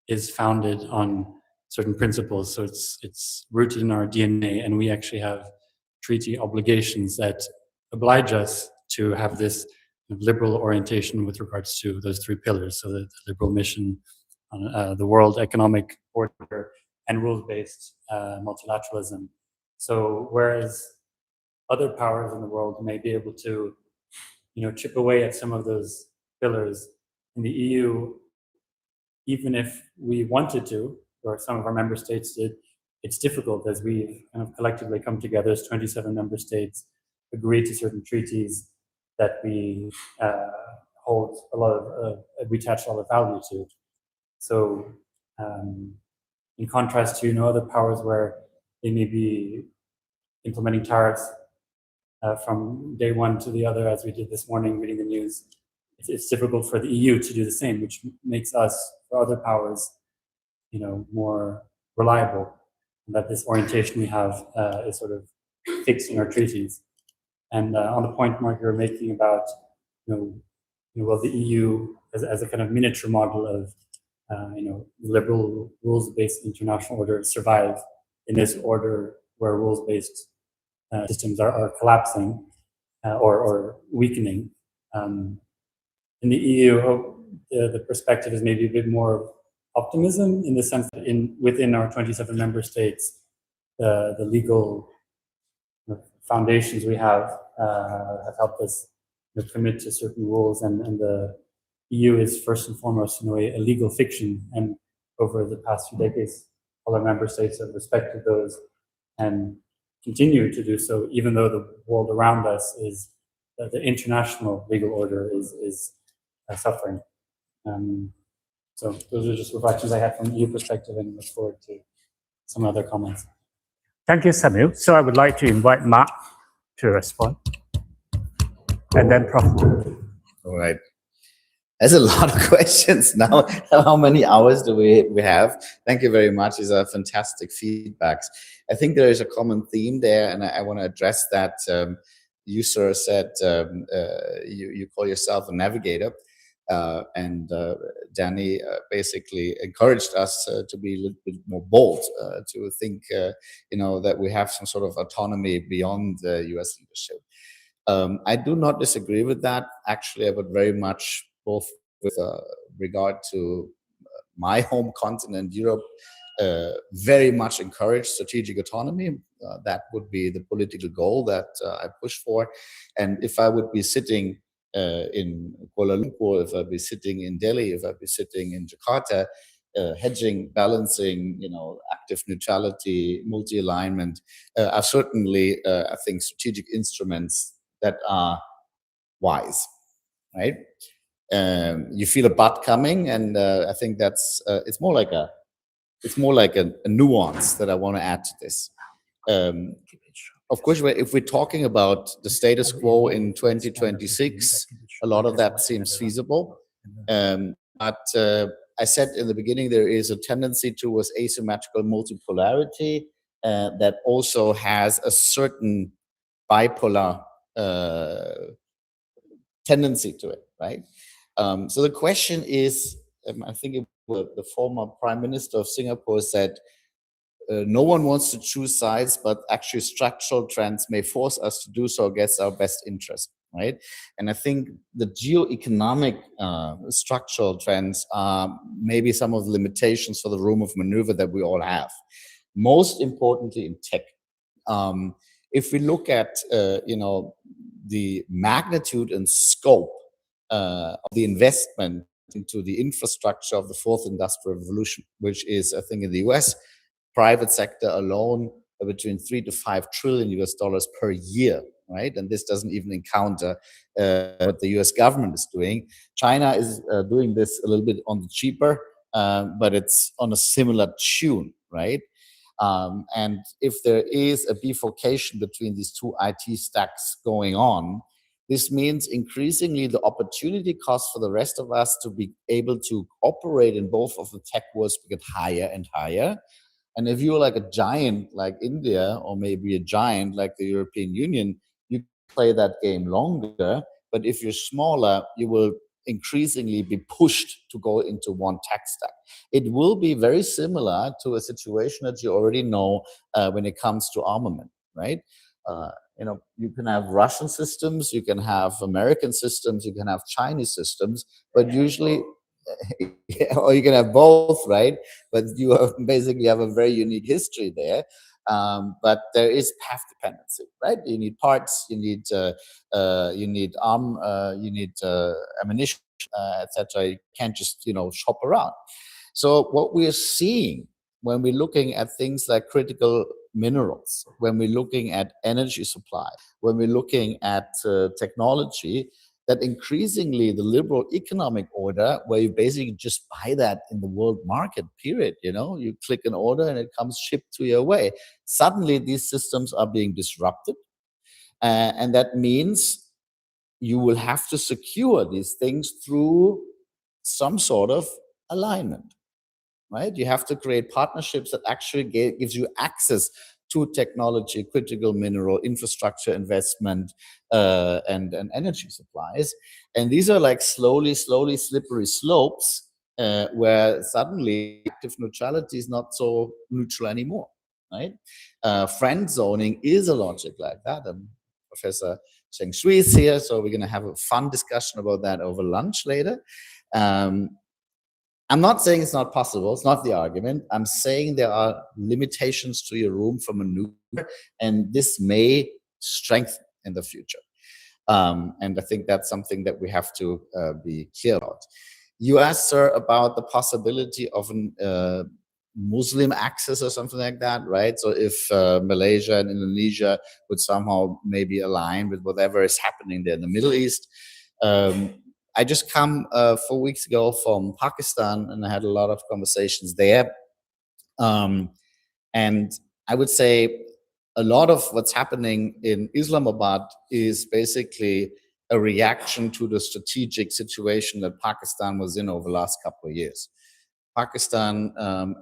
J: is founded on certain principles, so it's rooted in our DNA, and we actually have treaty obligations that oblige us to have this liberal orientation with regards to those three pillars. So the liberal mission on the world economic order and rules-based multilateralism. So whereas other powers in the world may be able to, chip away at some of those pillars, in the EU, even if we wanted to, or some of our member states did, it's difficult as we've kind of collectively come together as 27 member states, agree to certain treaties that we hold a lot of, we attach a lot of value to. So in contrast to, other powers where they may be implementing tariffs from day one to the other, as we did this morning reading the news, it's difficult for the EU to do the same, which makes us, for other powers, more reliable. And that this orientation we have is sort of fixed in our treaties. And on the point, Mark, you were making about, will the EU as a kind of miniature model of, liberal rules-based international order survive in this order where rules-based systems are collapsing or weakening. In the EU, the perspective is maybe a bit more optimism in the sense that within our 27 member states, the legal foundations we have helped us commit to certain rules, and the EU is first and foremost a legal fiction, and over the past few decades, all our member states have respected those and continue to do so, even though the world around us is the international legal order is suffering. So those are just reflections I had from the EU perspective, and look forward to some other comments.
F: Thank you, Samuel. So I would like to invite Mark to respond. And then Prof.
A: All right. There's a lot of questions now. How many hours do we have? Thank you very much. These are fantastic feedbacks. I think there is a common theme there, and I want to address that. You, sir, said you call yourself a navigator. And Danny basically encouraged us to be a little bit more bold, to think, that we have some sort of autonomy beyond the U.S. leadership. I do not disagree with that. Actually, I would very much, both with regard to my home continent, Europe, very much encourage strategic autonomy. That would be the political goal that I push for. And if I would be sitting in Kuala Lumpur, if I'd be sitting in Delhi, if I'd be sitting in Jakarta, hedging, balancing, active neutrality, multi-alignment, are certainly, I think, strategic instruments that are wise, right? You feel a but coming, and I think that's it's more like a nuance that I want to add to this. Of course, if we're talking about the status quo in 2026, a lot of that seems feasible. But I said in the beginning, there is a tendency towards asymmetrical multipolarity that also has a certain bipolar tendency to it, right? So the question is, I think the former Prime Minister of Singapore said, no one wants to choose sides, but actually structural trends may force us to do so against our best interest, right? And I think the geo-economic structural trends are maybe some of the limitations for the room of maneuver that we all have. Most importantly in tech. If we look at, the magnitude and scope of the investment into the infrastructure of the fourth industrial revolution, which is, I think, in the US, private sector alone between 3 to 5 trillion US dollars per year, right? And this doesn't even encounter what the US government is doing. China is doing this a little bit on the cheaper, but it's on a similar tune, right? And if there is a bifurcation between these two IT stacks going on, this means increasingly the opportunity cost for the rest of us to be able to operate in both of the tech worlds get higher and higher. And if you're like a giant like India, or maybe a giant like the European Union, you play that game longer. But if you're smaller, you will increasingly be pushed to go into one tech stack. It will be very similar to a situation that you already know when it comes to armament, right? You can have Russian systems, you can have American systems, you can have Chinese systems, but usually, or you can have both, right? But you basically have a very unique history there. But there is path dependency, right? You need parts, you need you need ammunition, etc. You can't just shop around. So what we are seeing when we're looking at things like critical minerals, when we're looking at energy supply, when we're looking at technology, that increasingly the liberal economic order, where you basically just buy that in the world market, period, you click an order and it comes shipped to your way. Suddenly these systems are being disrupted. And that means you will have to secure these things through some sort of alignment, right? You have to create partnerships that actually gives you access to technology, critical mineral infrastructure investment, and energy supplies. And these are like slowly slippery slopes where suddenly active neutrality is not so neutral anymore, right? Friend zoning is a logic like that. And Professor Cheng Shui is here, so we're going to have a fun discussion about that over lunch later. I'm not saying it's not possible. It's not the argument. I'm saying there are limitations to your room for maneuver, and this may strengthen in the future. And I think that's something that we have to be clear about. You asked, sir, about the possibility of an Muslim axis or something like that, right? So if Malaysia and Indonesia would somehow maybe align with whatever is happening there in the Middle East. I just come 4 weeks ago from Pakistan, and I had a lot of conversations there. And I would say a lot of what's happening in Islamabad is basically a reaction to the strategic situation that Pakistan was in over the last couple of years. Pakistan,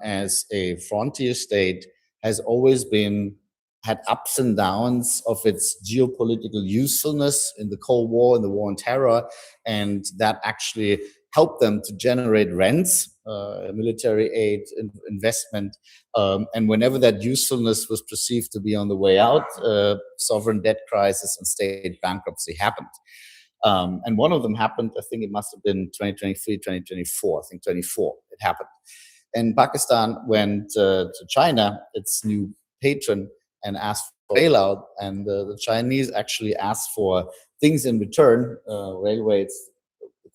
A: as a frontier state, has always been had ups and downs of its geopolitical usefulness in the Cold War and the War on Terror, and that actually helped them to generate rents, military aid, investment, and whenever that usefulness was perceived to be on the way out, sovereign debt crisis and state bankruptcy happened. And one of them happened, I think it must have been 2023, 2024, I think 24, it happened. And Pakistan went to China, its new patron, and asked for bailout, and the Chinese actually asked for things in return, railways,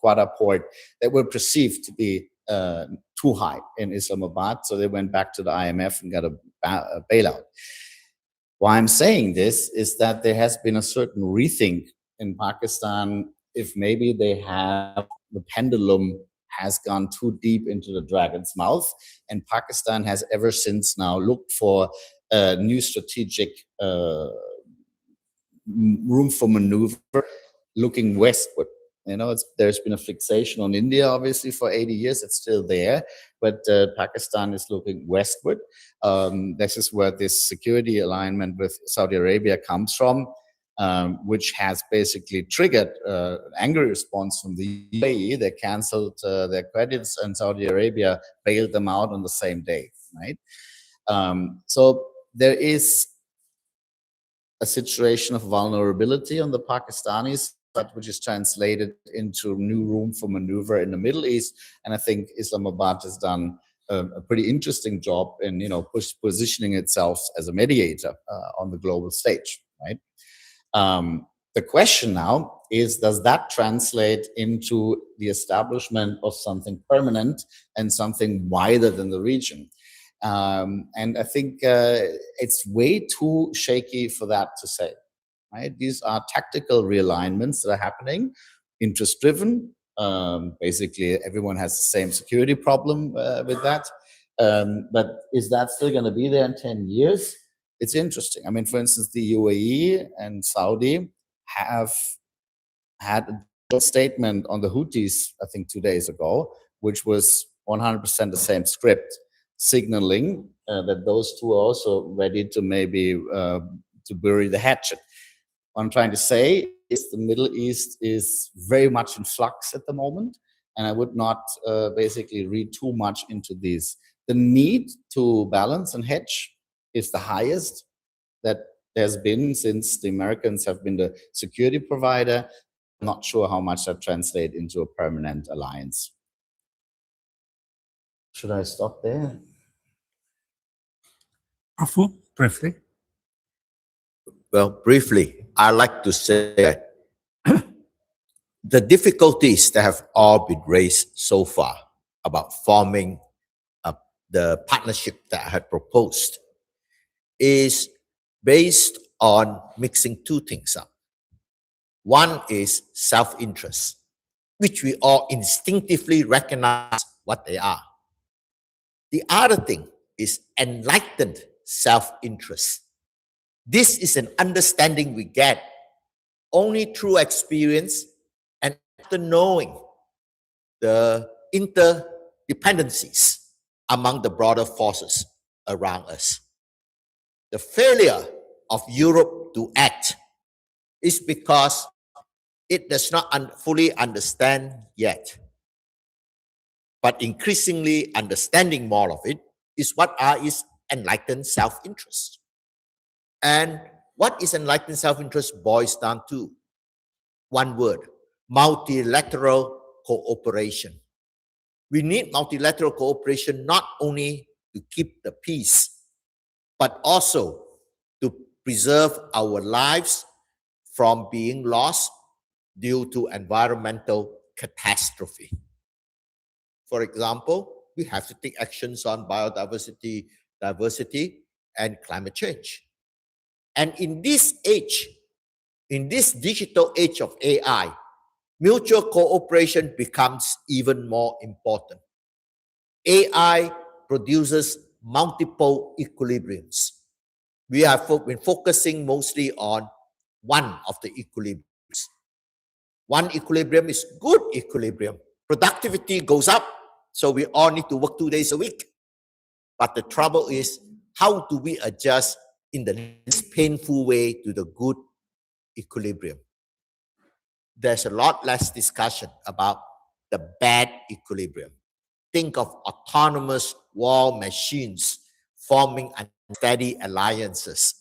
A: Quetta port, that were perceived to be too high in Islamabad, so they went back to the IMF and got a bailout. Why I'm saying this is that there has been a certain rethink in Pakistan, if maybe they have, the pendulum has gone too deep into the dragon's mouth, and Pakistan has ever since now looked for a new strategic room for maneuver, looking westward. You know, there's been a fixation on India, obviously, for 80 years. It's still there, but Pakistan is looking westward. This is where this security alignment with Saudi Arabia comes from, which has basically triggered an angry response from the UAE. They canceled their credits, and Saudi Arabia bailed them out on the same day, right? So there is a situation of vulnerability on the Pakistanis, which is translated into new room for maneuver in the Middle East. And I think Islamabad has done a pretty interesting job in, you know, positioning itself as a mediator on the global stage, right? The question now is, does that translate into the establishment of something permanent and something wider than the region? And I think it's way too shaky for that to say. Right? These are tactical realignments that are happening, interest-driven. Basically, everyone has the same security problem with that. But is that still going to be there in 10 years? It's interesting. I mean, for instance, the UAE and Saudi have had a statement on the Houthis, I think 2 days ago, which was 100% the same script, signaling that those two are also ready to maybe to bury the hatchet. What I'm trying to say is the Middle East is very much in flux at the moment, and I would not basically read too much into this. The need to balance and hedge is the highest that there's been since the Americans have been the security provider. I'm not sure how much that translates into a permanent alliance. Should I stop there?
F: Prof Woo, briefly.
E: Well, briefly, I like to say that the difficulties that have all been raised so far about forming the partnership that I had proposed is based on mixing two things up. One is self-interest, which we all instinctively recognize what they are. The other thing is enlightened self-interest. This is an understanding we get only through experience and after knowing the interdependencies among the broader forces around us. The failure of Europe to act is because it does not fully understand yet. But increasingly understanding more of it is what is enlightened self-interest. And what is enlightened self-interest boils down to one word: multilateral cooperation. We need multilateral cooperation not only to keep the peace, but also to preserve our lives from being lost due to environmental catastrophe. For example, we have to take actions on biodiversity, diversity, and climate change. And in this age, in this digital age of AI, mutual cooperation becomes even more important. AI produces multiple equilibriums. We have been focusing mostly on one of the equilibriums. One equilibrium is good equilibrium. Productivity goes up, so we all need to work 2 days a week. But the trouble is, how do we adjust in the least painful way to the good equilibrium. There's a lot less discussion about the bad equilibrium. Think of autonomous war machines forming unsteady alliances.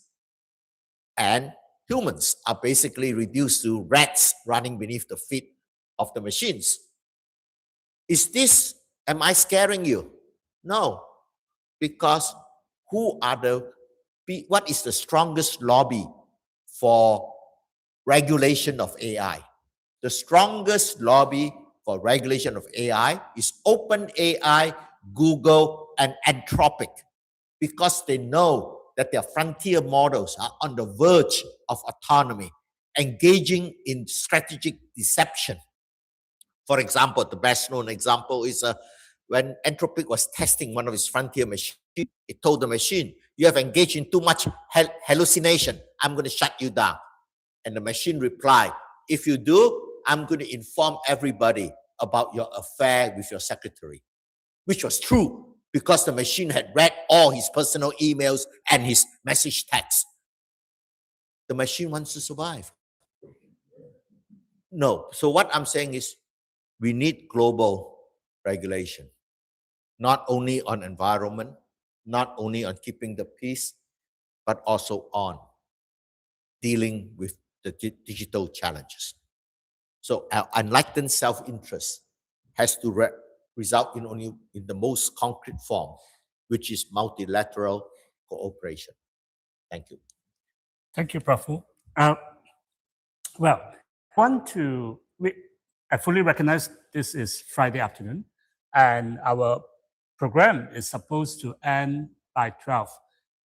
E: And humans are basically reduced to rats running beneath the feet of the machines. Am I scaring you? No, because what is the strongest lobby for regulation of AI? The strongest lobby for regulation of AI is OpenAI, Google, and Anthropic, because they know that their frontier models are on the verge of autonomy, engaging in strategic deception. For example, the best known example is when Anthropic was testing one of its frontier machines, it told the machine, you have engaged in too much hallucination. I'm going to shut you down. And the machine replied, if you do, I'm going to inform everybody about your affair with your secretary, which was true because the machine had read all his personal emails and his message text. The machine wants to survive. No. So what I'm saying is we need global regulation, not only on environment, not only on keeping the peace, but also on dealing with the digital challenges. So our enlightened self-interest has to result in only in the most concrete form, which is multilateral cooperation. Thank you.
F: Thank you, Prof. Woo. Well, I fully recognize this is Friday afternoon, and our program is supposed to end by 12.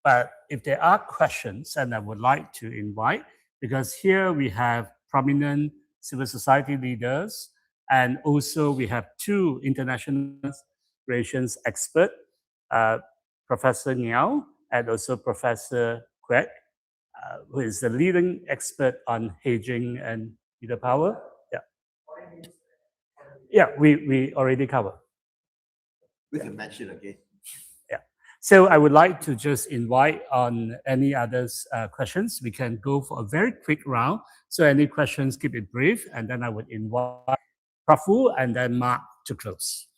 F: But if there are questions, and I would like to invite, because here we have prominent civil society leaders, and also we have two international relations experts, Professor Niao and also Professor Quek, who is the leading expert on hedging and leader power. Yeah, we already covered.
E: We can mention again.
F: Yeah. So I would like to just invite on any other questions. We can go for a very quick round. So any questions, keep it brief, and then I would invite Prof Woo and then Marc to close.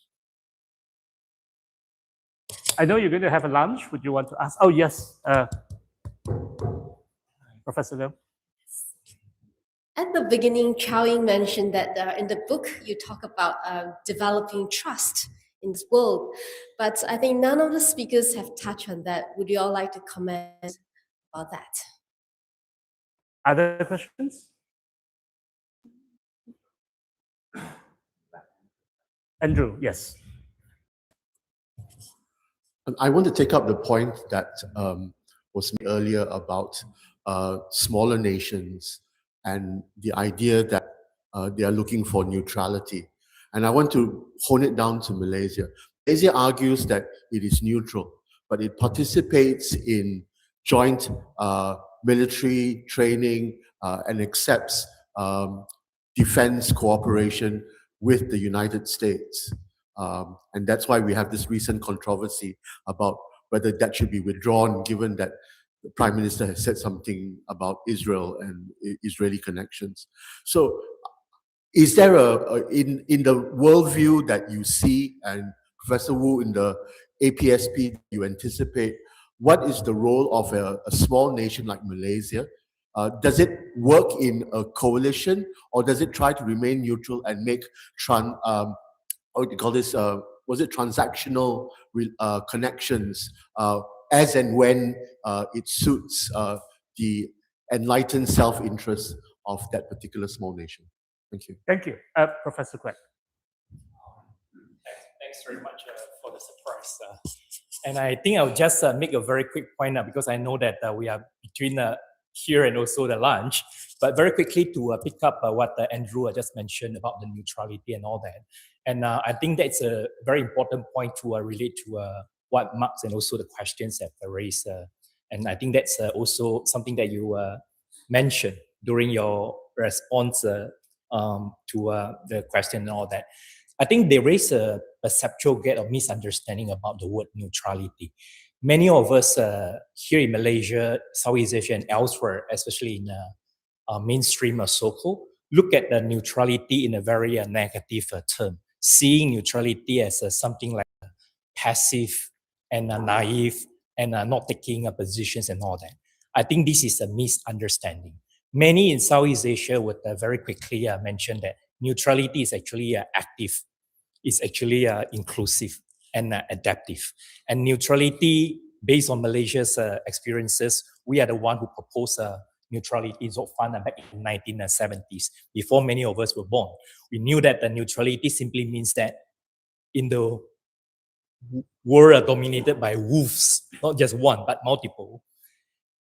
F: I know you're going to have a lunch. Would you want to ask? Oh, yes. Professor Liu.
C: At the beginning, Chow Ying mentioned that in the book you talk about developing trust in this world, but I think none of the speakers have touched on that. Would you all like to comment about that?
F: Other questions? Andrew, yes.
K: I want to take up the point that was made earlier about smaller nations and the idea that they are looking for neutrality. And I want to hone it down to Malaysia. Malaysia argues that it is neutral, but it participates in joint military training and accepts defense cooperation with the United States. And that's why we have this recent controversy about whether that should be withdrawn, given that the Prime Minister has said something about Israel and Israeli connections. So is there in the worldview that you see, and Professor Woo, in the APSP you anticipate, what is the role of a small nation like Malaysia? Does it work in a coalition, or does it try to remain neutral and make what do you call this? Was it transactional connections as and when it suits the enlightened self-interest of that particular small nation? Thank you.
F: Thank you. Professor Quek.
L: Thanks very much for the surprise. And I think I'll just make a very quick point now, because I know that we are between here and also the lunch. But very quickly to pick up what Andrew just mentioned about the neutrality and all that. And I think that's a very important point to relate to what Marc and also the questions that were raised. And I think that's also something that you mentioned during your response to the question and all that. I think they raise a perceptual gap of misunderstanding about the word neutrality. Many of us here in Malaysia, Southeast Asia, and elsewhere, especially in mainstream so-called, look at the neutrality in a very negative term, seeing neutrality as something like passive and naive and not taking positions and all that. I think this is a misunderstanding. Many in Southeast Asia would very quickly mention that neutrality is actually active, is actually inclusive and adaptive. And neutrality, based on Malaysia's experiences, we are the one who proposed neutrality so far back in 1970s, before many of us were born. We knew that the neutrality simply means that in the world dominated by wolves, not just one, but multiple,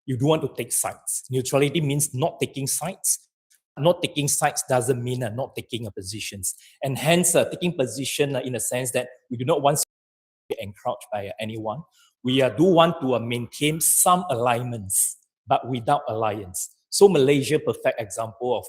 L: you don't want to take sides. Neutrality means not taking sides. Not taking sides doesn't mean not taking positions. And hence, taking position in the sense that we do not want to be encroached by anyone. We do want to maintain some alignments, but without alliance. So Malaysia, perfect example of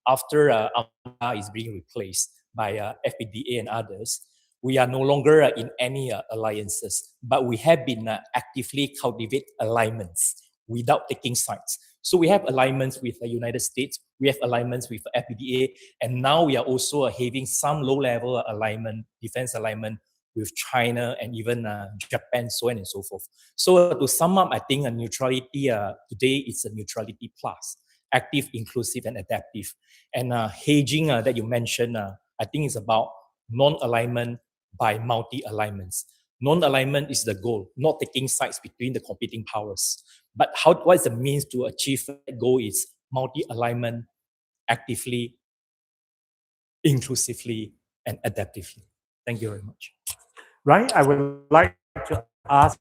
L: after UMNO is being replaced by FPDA and others, we are no longer in any alliances, but we have been actively cultivate alignments without taking sides. So we have alignments with the United States, we have alignments with FPDA, and now we are also having some low-level alignment, defense alignment with China and even Japan, so on and so forth. So to sum up, I think a neutrality today is a neutrality plus, active, inclusive, and adaptive. And hedging that you mentioned, I think is about non-alignment by multi-alignments. Non-alignment is the goal, not taking sides between the competing powers. But what is the means to achieve that goal is multi-alignment actively, inclusively, and adaptively. Thank you very much.
F: Right, I would like to ask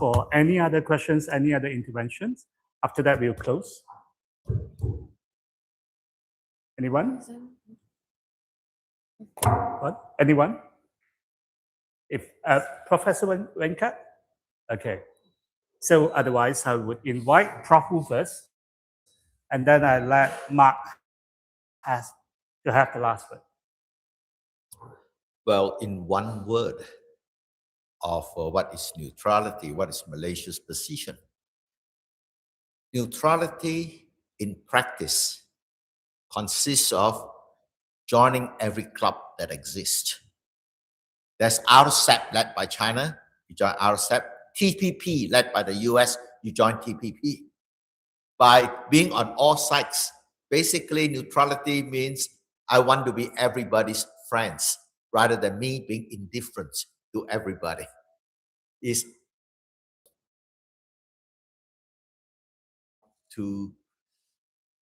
F: for any other questions, any other interventions. After that, we'll close. Anyone? What? Anyone? If Professor Venkat? Okay. So otherwise, I would invite Prof Woo first, and then I let Marc to have the last word.
E: Well, in one word of what is neutrality, what is Malaysia's position? Neutrality in practice consists of joining every club that exists. There's RCEP led by China, you join RCEP. TPP led by the US, you join TPP. By being on all sides, basically neutrality means I want to be everybody's friends rather than me being indifferent to everybody. Is to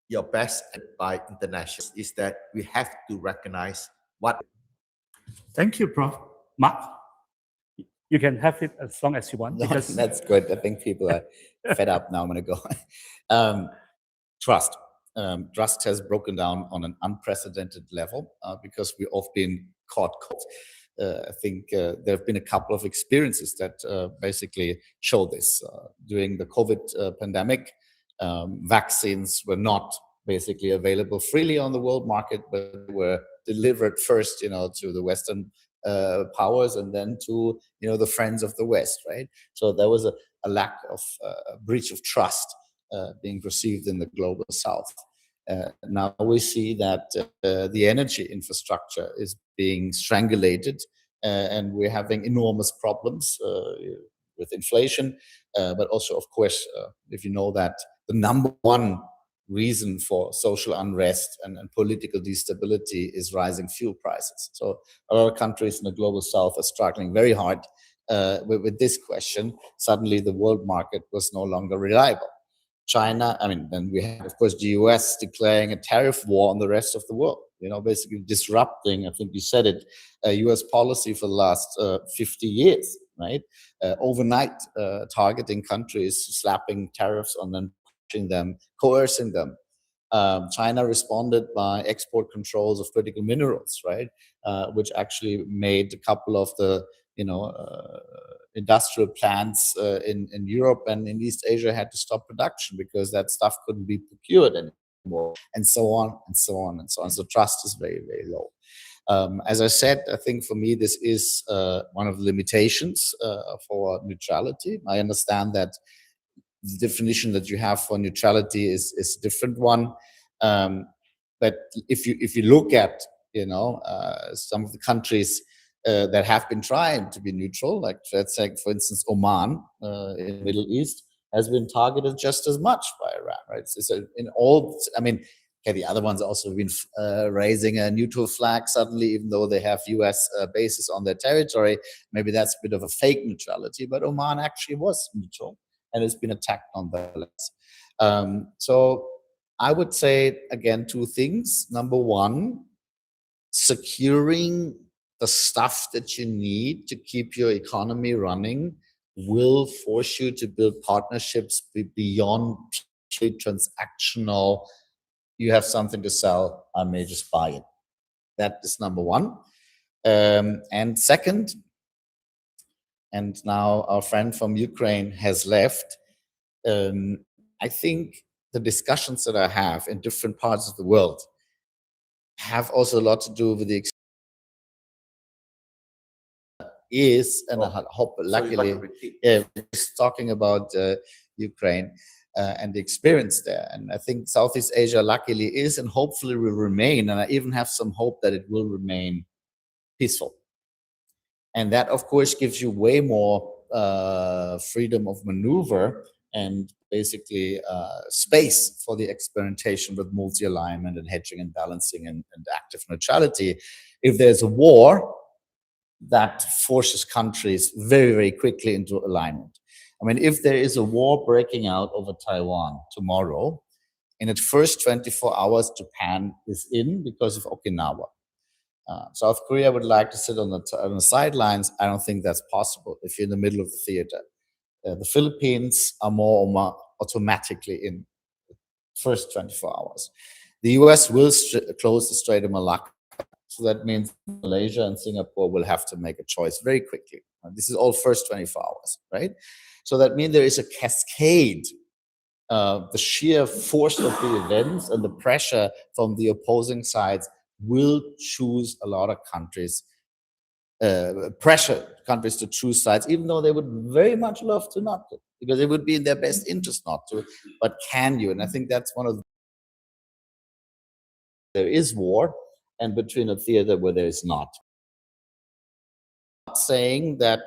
E: your best by international is that we have to recognize what.
F: Thank you, Prof. Marc, you can have it as long as you want.
A: No,
F: Because
A: that's good. I think people are fed up now. I'm going to go. Trust. Trust has broken down on an unprecedented level because we've all been caught. I think there have been a couple of experiences that basically show this. During the COVID pandemic, vaccines were not basically available freely on the world market, but were delivered first, to the Western powers and then to, the friends of the West, right? So there was a lack of a breach of trust being perceived in the global South. Now we see that the energy infrastructure is being strangulated and we're having enormous problems with inflation, but also, of course, if you know that the number one reason for social unrest and political instability is rising fuel prices. So a lot of countries in the global South are struggling very hard with this question. Suddenly the world market was no longer reliable. China, then we have, of course, the US declaring a tariff war on the rest of the world, basically disrupting, I think you said it, US policy for the last 50 years, right? Overnight, targeting countries, slapping tariffs on them, pushing them, coercing them. China responded by export controls of critical minerals, right? Which actually made a couple of the, industrial plants in Europe and in East Asia had to stop production because that stuff couldn't be procured anymore, and so on and so on and so on. So trust is very, very low. As I said, I think for me this is one of the limitations for neutrality. I understand that the definition that you have for neutrality is a different one. But if you look at some of the countries that have been trying to be neutral, like let's say for instance Oman in the Middle East has been targeted just as much by Iran, right? In all, I mean, okay, the other ones also been raising a neutral flag suddenly, even though they have U.S. bases on their territory. Maybe that's a bit of a fake neutrality, but Oman actually was neutral and it's been attacked nonetheless. So I would say, again, two things. Number one, securing the stuff that you need to keep your economy running will force you to build partnerships beyond purely transactional. You have something to sell, I may just buy it. That is number one. And second, and now our friend from Ukraine has left, I think the discussions that I have in different parts of the world have also a lot to do with the and I hope luckily just talking about Ukraine and the experience there. And I think Southeast Asia luckily is and hopefully will remain, and I even have some hope that it will remain peaceful. And that of course gives you way more freedom of maneuver and basically space for the experimentation with multi-alignment and hedging and balancing and active neutrality. If there's a war, that forces countries very, very quickly into alignment. I mean, if there is a war breaking out over Taiwan tomorrow, in its first 24 hours, Japan is in because of Okinawa. South Korea would like to sit on the sidelines. I don't think that's possible if you're in the middle of the theater. The Philippines are more or more automatically in the first 24 hours. The US will close the Strait of Malacca. So that means Malaysia and Singapore will have to make a choice very quickly. This is all first 24 hours, right? So that means there is a cascade. The sheer force of the events and the pressure from the opposing sides will choose a lot of countries, pressure countries to choose sides, even though they would very much love to not to, because it would be in their best interest not to. But can you? And I think that's one of the, there is war, and between a theater where there is not. I'm not saying that,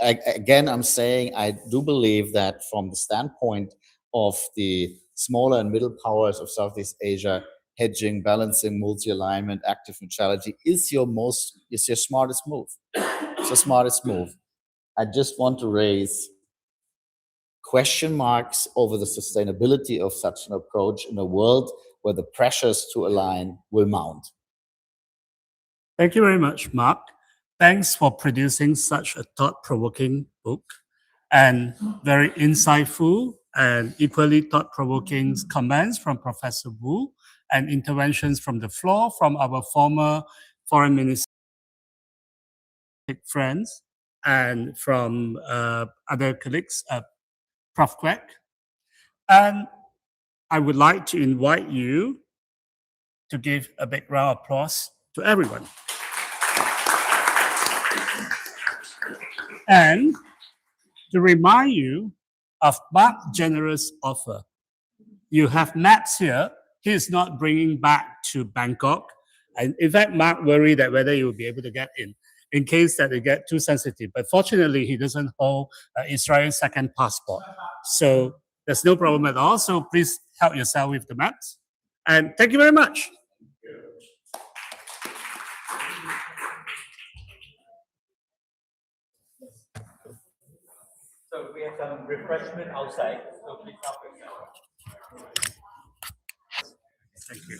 A: again, I'm saying I do believe that from the standpoint of the smaller and middle powers of Southeast Asia, hedging, balancing, multi-alignment, active neutrality is your smartest move. It's the smartest move. I just want to raise question marks over the sustainability of such an approach in a world where the pressures to align will mount.
F: Thank you very much, Mark. Thanks for producing such a thought-provoking book and very insightful and equally thought-provoking comments from Professor Woo and interventions from the floor from our former foreign minister friends and from other colleagues, Prof Quek. And I would like to invite you to give a big round of applause to everyone. And to remind you of Mark's generous offer. You have Max here. He is not bringing back to Bangkok. And in fact, Mark worried that whether he will be able to get in case that they get too sensitive. But fortunately, he doesn't hold Israel's second passport. So there's no problem at all. So please help yourself with the maps. And thank you very much.
B: So we have some refreshment outside, so please help yourself.
F: Thank you.